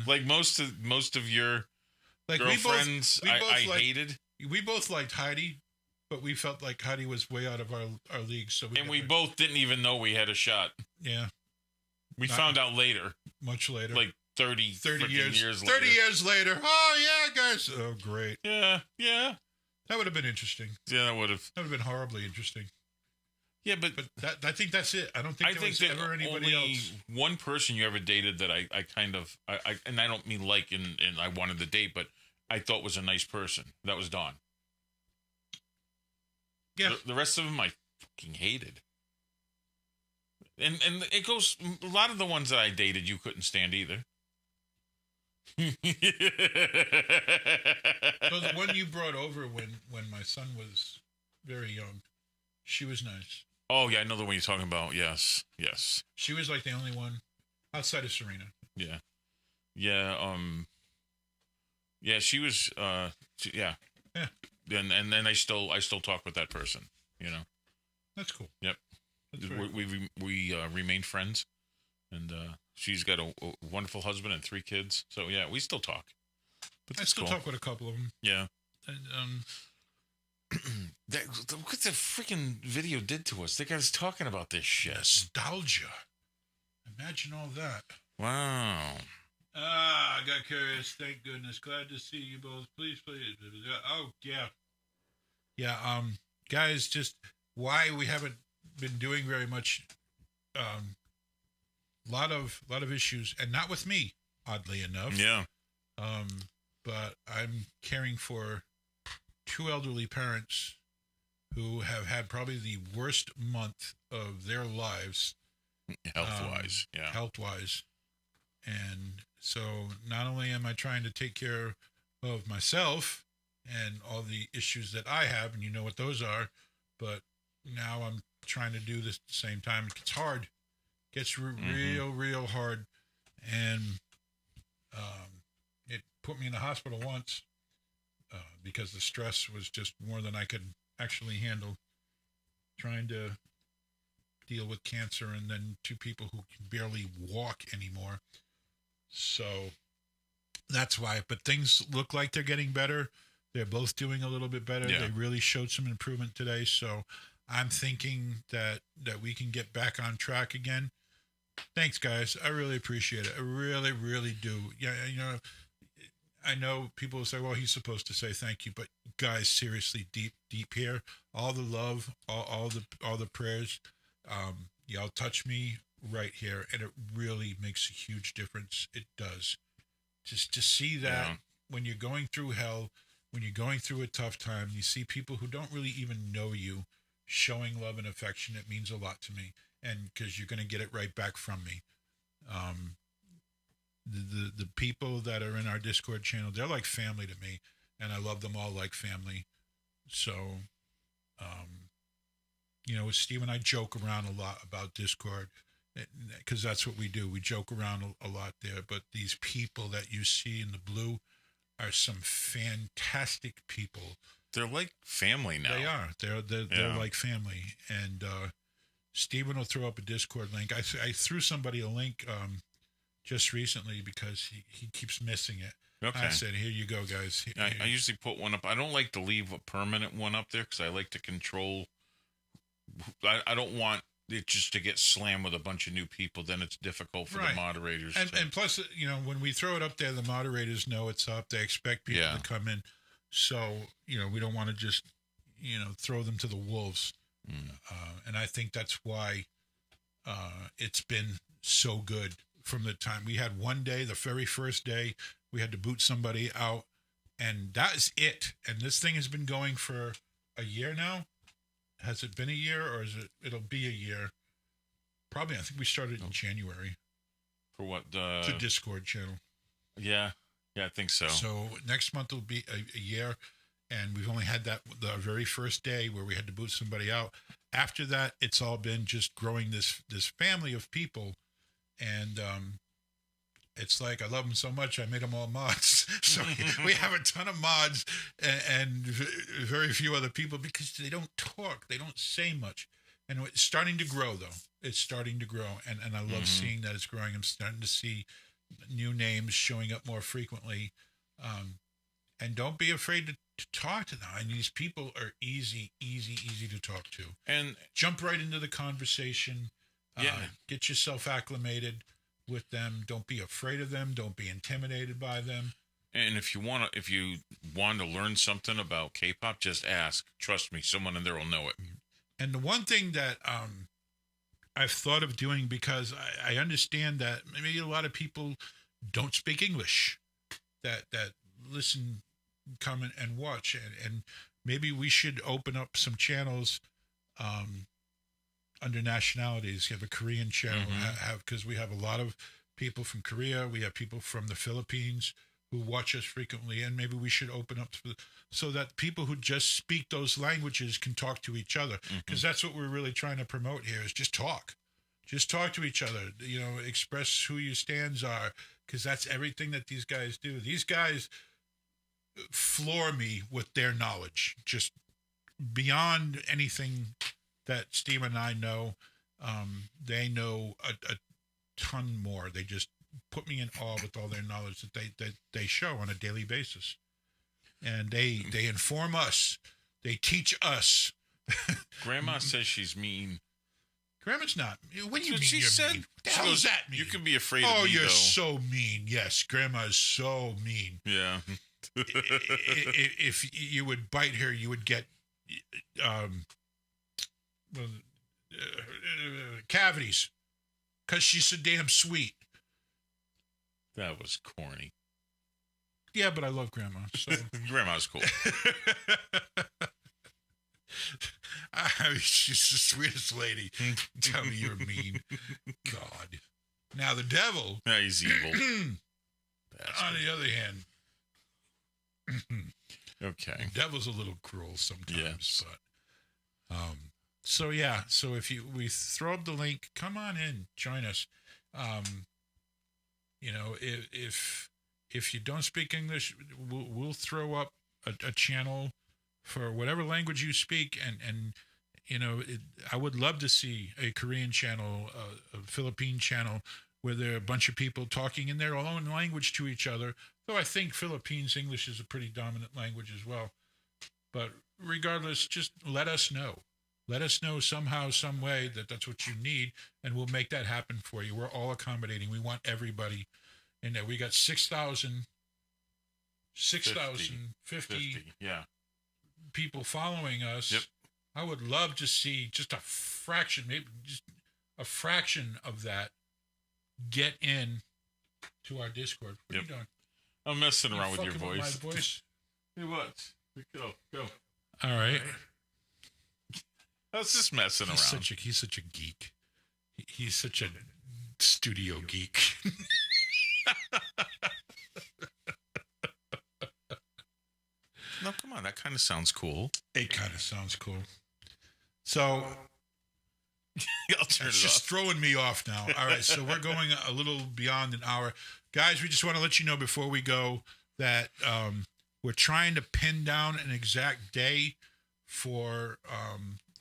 Like most of your girlfriends, I hated. We both liked Heidi, but we felt like Heidi was way out of our league. So we both didn't even know we had a shot. Yeah. We found out later. Much later. Like 30 years later. 30 years later. Oh, yeah, guys. Oh, great. Yeah. That would have been interesting. Yeah, that would have been horribly interesting. Yeah, but I think that's it. I don't think there was ever anybody else. One person you ever dated that I kind of, and I don't mean like and I wanted to date, but I thought was a nice person. That was Dawn. Yeah. The rest of them I fucking hated. And it goes, a lot of the ones that I dated you couldn't stand either. So the one you brought over when my son was very young, she was nice. Oh yeah, I know the one you're talking about. Yes, yes, She was like the only one outside of Serena. yeah, yeah. Yeah, she was. Yeah, Yeah, and then I still talk with that person. You know. that's cool. Yep. That's very cool. We remain friends, and she's got a wonderful husband and 3 kids. So yeah, we still talk. But I that's still cool. talk with a couple of them. Yeah. And, Look what the freaking video did to us. The guy's talking about this shit. nostalgia. Imagine all that. Wow. I got curious. Thank goodness. Glad to see you both. Please. Oh, yeah. Yeah, guys, just why we haven't been doing very much. Lot of issues, and not with me, oddly enough. Yeah. But I'm caring for 2 elderly parents who have had probably the worst month of their lives. Health-wise. Yeah. Health-wise. And so not only am I trying to take care of myself and all the issues that I have, and you know what those are, but now I'm trying to do this at the same time. It gets hard. It gets real hard. And it put me in the hospital once because the stress was just more than I could actually handle, trying to deal with cancer and then 2 people who can barely walk anymore. So that's why. But things look like they're getting better. They're both doing a little bit better. Yeah. They really showed some improvement today. So I'm thinking that we can get back on track again. Thanks, guys. I really appreciate it. I really, really do. Yeah, you know, I know people will say, well, he's supposed to say thank you, but guys, seriously, deep here, all the love, all the prayers, y'all touch me right here, and it really makes a huge difference. It does. Just to see that when you're going through hell, when you're going through a tough time, you see people who don't really even know you showing love and affection. It means a lot to me, and because you're going to get it right back from me. The people that are in our Discord channel, they're like family to me, and I love them all like family. So, you know, Steve and I joke around a lot about Discord, because that's what we do. We joke around a lot there. But these people that you see in the blue are some fantastic people. They're like family now. They are. They're like family. And Steven will throw up a Discord link. I threw somebody a link just recently because he keeps missing it. Okay. I said, here you go, guys. I usually put one up. I don't like to leave a permanent one up there because I like to control. I don't want it just to get slammed with a bunch of new people. Then it's difficult for the moderators. And plus, you know, when we throw it up there, the moderators know it's up. They expect people to come in. So, you know, we don't want to just, you know, throw them to the wolves. And I think that's why it's been so good from the time we had one day, the very first day, we had to boot somebody out, and that's it. And this thing has been going for a year now. Has it been a year, or it'll be a year? Probably. I think we started in January. For what? The Discord channel. Yeah, I think so. So next month will be a year, and we've only had that the very first day where we had to boot somebody out. After that, it's all been just growing this family of people, and it's like I love them so much I made them all mods. So we have a ton of mods and very few other people because they don't talk, they don't say much, and it's starting to grow though. It's starting to grow, and I love seeing that it's growing. I'm starting to see new names showing up more frequently, and don't be afraid to talk to them. And these people are easy to talk to, and jump right into the conversation. Get yourself acclimated with them. Don't be afraid of them. Don't be intimidated by them. And if you want to learn something about K-pop, just ask. Trust me, someone in there will know it. And the one thing that I've thought of doing, because I understand that maybe a lot of people don't speak English, that listen, come and watch, and maybe we should open up some channels under nationalities. You have a Korean channel, because we have a lot of people from Korea. We have people from the Philippines, who watch us frequently, and maybe we should open up so that people who just speak those languages can talk to each other, because that's what we're really trying to promote here is just talk to each other, express who your stands are, because that's everything that these guys do. These guys floor me with their knowledge, just beyond anything that Steve and I know. They know a ton more. They just put me in awe with all their knowledge that they show on a daily basis, and they inform us. They teach us. Grandma says she's mean. Grandma's not. What do you mean she you're said, mean? What the hell does that mean? You can be afraid of Oh, me, you're though. so mean. Yes, Grandma is so mean. Yeah. If you would bite her, you would get cavities, because she's so damn sweet. That was corny. Yeah, but I love Grandma. So. Grandma's cool. She's the sweetest lady. Tell me you're mean. God. Now the devil. Yeah, he's evil. On the other hand. Okay. The devil's a little cruel sometimes. Yes. But, so if we throw up the link, come on in, join us. If you don't speak English, we'll throw up a channel for whatever language you speak, and I would love to see a Korean channel, a Philippine channel, where there are a bunch of people talking in their own language to each other. Though I think Philippines English is a pretty dominant language as well. But regardless, just let us know. Let us know somehow, some way that that's what you need, and we'll make that happen for you. We're all accommodating. We want everybody in there. We got 6,050 yeah. people following us. Yep. I would love to see just a fraction, maybe just a fraction of that get in to our Discord. What are you doing? I'm messing around with your fucking voice. my voice? Hey, what? Go. All right. I was just messing around. He's such a geek. He's such a studio geek. No, come on. That kind of sounds cool. It kind of sounds cool. So I'll turn it's it just off. throwing me off now. All right, so we're going a little beyond an hour. Guys, we just want to let you know before we go that we're trying to pin down an exact day for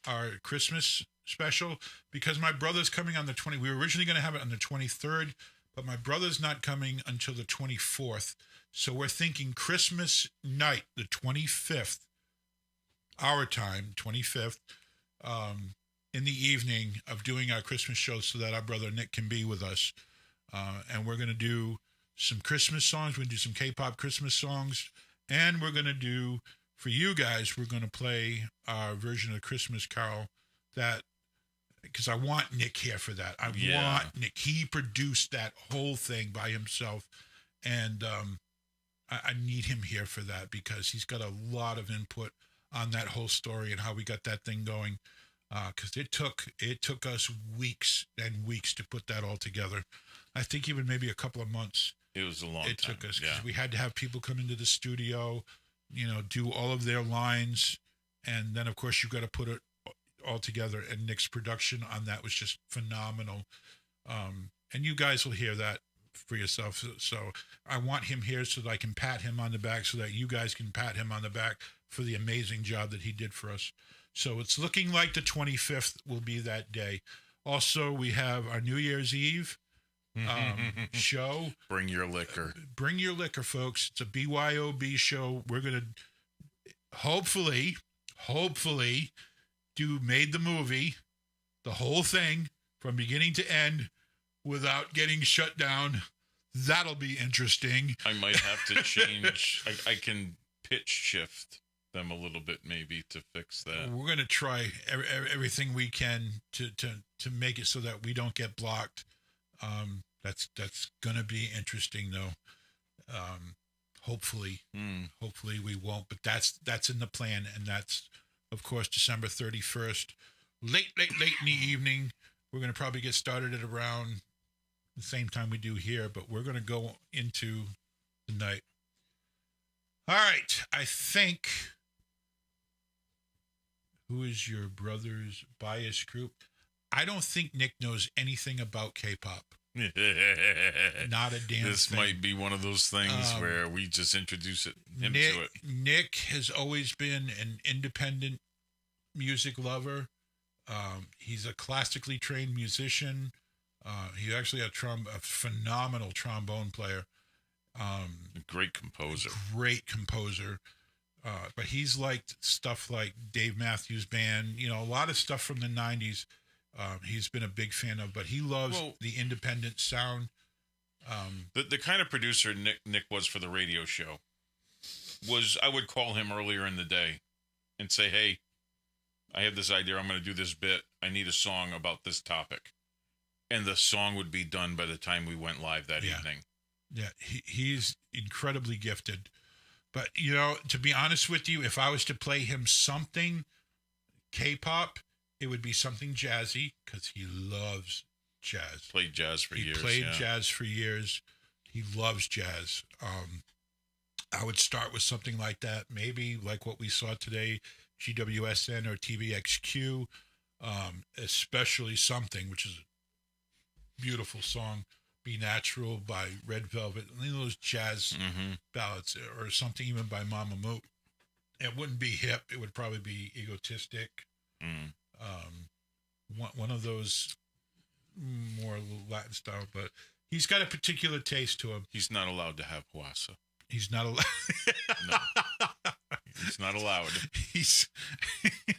our Christmas special, because my brother's coming on the 20th. We were originally going to have it on the 23rd, but my brother's not coming until the 24th. So we're thinking Christmas night, the 25th, our time, 25th, in the evening, of doing our Christmas show so that our brother Nick can be with us. And we're going to do some Christmas songs. We're going to do some K-pop Christmas songs. And we're going to do, for you guys, we're going to play our version of Christmas Carol, that, because I want Nick here for that. I want Nick. He produced that whole thing by himself. And I need him here for that, because he's got a lot of input on that whole story and how we got that thing going. Because it took us weeks and weeks to put that all together. I think even maybe a couple of months. It was a long time. It took us, because we had to have people come into the studio, do all of their lines, and then of course you've got to put it all together. And Nick's production on that was just phenomenal. And you guys will hear that for yourself. So I want him here so that I can pat him on the back, so that you guys can pat him on the back for the amazing job that he did for us. So it's looking like the 25th will be that day. Also, we have our New Year's Eve show. Bring your liquor. Bring your liquor, folks. It's a BYOB show. We're going to hopefully do Made the Movie, the whole thing from beginning to end, without getting shut down. That'll be interesting. I might have to change. I can pitch shift them a little bit maybe to fix that. We're going to try everything we can to make it so that we don't get blocked. That's going to be interesting, though. Hopefully we won't, but that's in the plan. And that's, of course, December 31st, late in the evening. We're going to probably get started at around the same time we do here, but we're going to go into the night. All right. I think. Who is your brother's bias group? I don't think Nick knows anything about K-pop. Not a damn This thing. might be one of those things where we just introduce him to it. Nick has always been an independent music lover. He's a classically trained musician. He actually a phenomenal trombone player. Great composer. But he's liked stuff like Dave Matthews Band, a lot of stuff from the 90s. He's been a big fan of, but he loves the independent sound. The kind of producer Nick was for the radio show was, I would call him earlier in the day and say, hey, I have this idea. I'm going to do this bit. I need a song about this topic. And the song would be done by the time we went live that evening. Yeah, he's incredibly gifted. But, to be honest with you, if I was to play him something K-pop, it would be something jazzy because he loves jazz. Played jazz for years. He played jazz for years. He loves jazz. I would start with something like that, maybe like what we saw today, GWSN or TVXQ, especially something, which is a beautiful song, Be Natural by Red Velvet, those jazz ballads, or something even by Mamamoo. It wouldn't be hip. It would probably be egotistic. One of those more Latin style, but he's got a particular taste to him. He's not allowed to have Hwasa. He's not allowed. No. He's not allowed.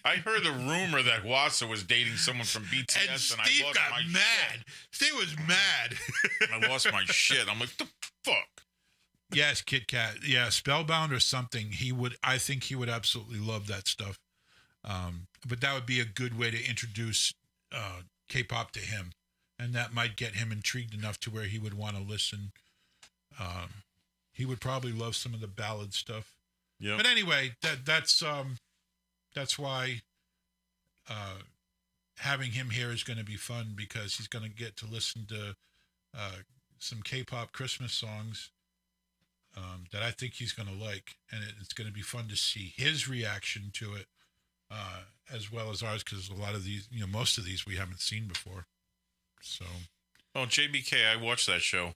I heard the rumor that Hwasa was dating someone from BTS, and Steve I lost got my mad. shit. Steve was mad. I lost my shit. I'm like, the fuck? Yes, Kit Kat. Yeah, Spellbound or something. I think he would absolutely love that stuff. But that would be a good way to introduce K-pop to him, and that might get him intrigued enough to where he would want to listen. He would probably love some of the ballad stuff. Yeah. But anyway, that's why having him here is going to be fun, because he's going to get to listen to some K-pop Christmas songs that I think he's going to like, and it's going to be fun to see his reaction to it, as well as ours, because a lot of these, most of these we haven't seen before. So. Oh, JBK, I watched that show.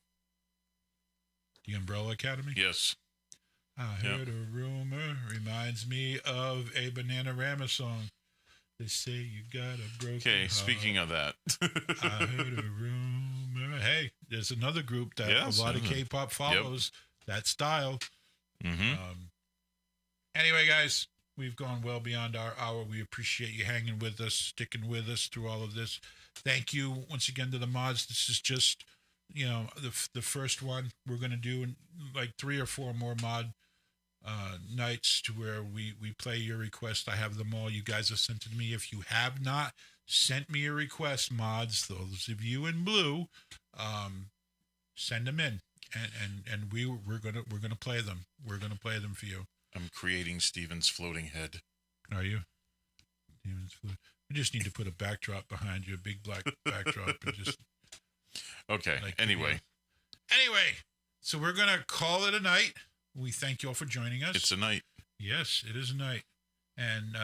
The Umbrella Academy? Yes. I heard a rumor, reminds me of a Bananarama song. They say you got a broken heart. Speaking of that. I heard a rumor. Hey, there's another group that a lot of K-pop follows that style. Anyway, guys, we've gone well beyond our hour. We appreciate you hanging with us, sticking with us through all of this. Thank you once again to the mods. This is just, the first one. We're going to do like 3 or 4 more mod nights to where we play your request. I have them all. You guys have sent to me. If you have not sent me a request, mods, those of you in blue, send them in, and we're gonna play them. We're gonna play them for you. I'm creating Steven's floating head. Are you? We just need to put a backdrop behind you, a big black backdrop, and just. Okay. Like, anyway, so we're gonna call it a night. We thank you all for joining us. it's a night. Yes, it is a night, and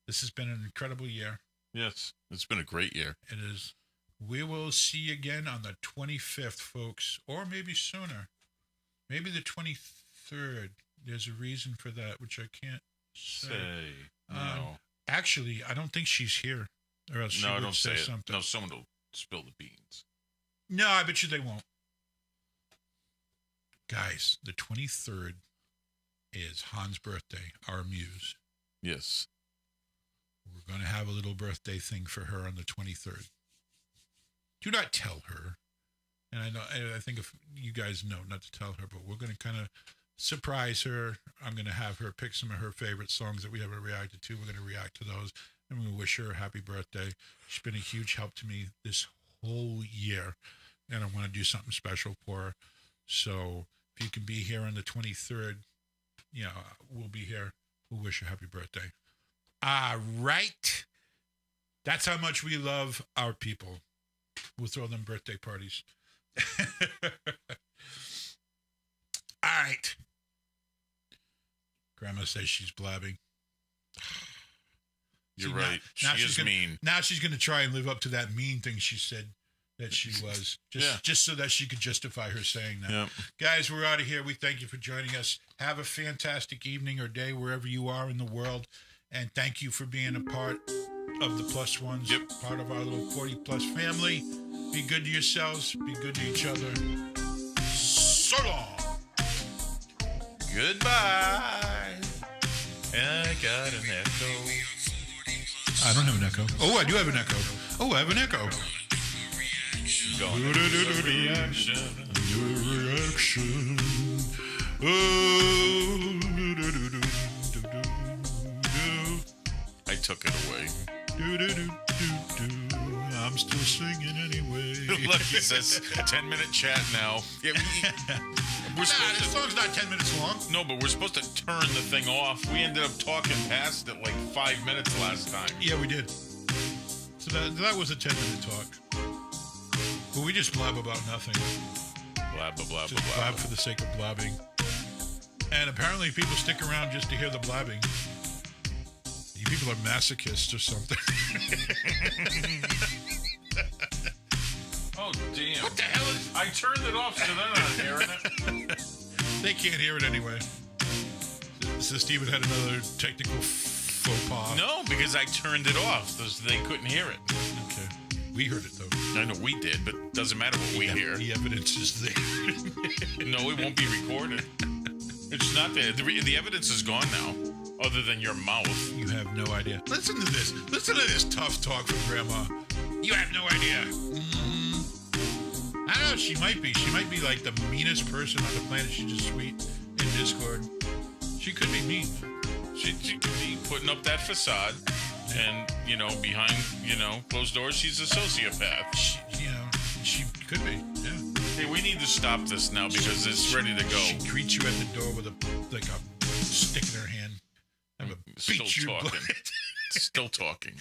this has been an incredible year. Yes, it's been a great year. It is. We will see you again on the 25th, folks, or maybe sooner. Maybe the 23rd. There's a reason for that, which I can't say. No. Actually, I don't think she's here, or else she would don't say say something. it. No, someone will spill the beans. No, I bet you they won't. Guys, the 23rd is Han's birthday, our muse. Yes. We're going to have a little birthday thing for her on the 23rd. Do not tell her. And I think if you guys know not to tell her, but we're going to kind of surprise her. I'm going to have her pick some of her favorite songs that we haven't reacted to. We're going to react to those, and we're going to wish her a happy birthday. She's been a huge help to me this whole year, and I want to do something special for her. So if you can be here on the 23rd, we'll be here. We'll wish her happy birthday. All right. That's how much we love our people. We'll throw them birthday parties. All right. Grandma says she's blabbing. You're See, right. Now She is mean. Now she's going to try and live up to that mean thing she said that she was. Just so that she could justify her saying that. Yep. Guys, we're out of here. We thank you for joining us. Have a fantastic evening or day wherever you are in the world. And thank you for being a part of the Plus Ones. Yep. Part of our little 40-plus family. Be good to yourselves. Be good to each other. So long. Goodbye. I got an echo. I don't have an echo. Oh, I do have an echo. Oh, I have an echo. Reaction. Reaction. I took it away. I'm still singing anyway. Look, he says 10-minute chat now. Yeah, we're supposed this song's not 10 minutes long. No, but we're supposed to turn the thing off. We ended up talking past it like 5 minutes last time. Yeah, we did. So that was a 10-minute talk. But we just blab about nothing. Blah, blah, blah, Just blah, blab blah. for the sake of blabbing. And apparently people stick around just to hear the blabbing. You people are masochists or something. Oh, damn. What the hell is... I turned it off so they're not hearing it. They can't hear it anyway. So Steven had another technical faux pas. No, because I turned it off so they couldn't hear it. Okay. We heard it, though. I know we did, but it doesn't matter what we hear. The evidence is there. No, it won't be recorded. It's not there. The evidence is gone now, other than your mouth. You have no idea. Listen to this. Listen to this tough talk from Grandma. You have no idea. I don't know. She might be. She might be like the meanest person on the planet. She's just sweet in Discord. She could be mean. She could be putting up that facade, and behind closed doors, she's a sociopath. She could be. Yeah. Hey, we need to stop this now because it's ready to go. She greets you at the door with a stick in her hand. I'm gonna Still beat you. talking. Still talking.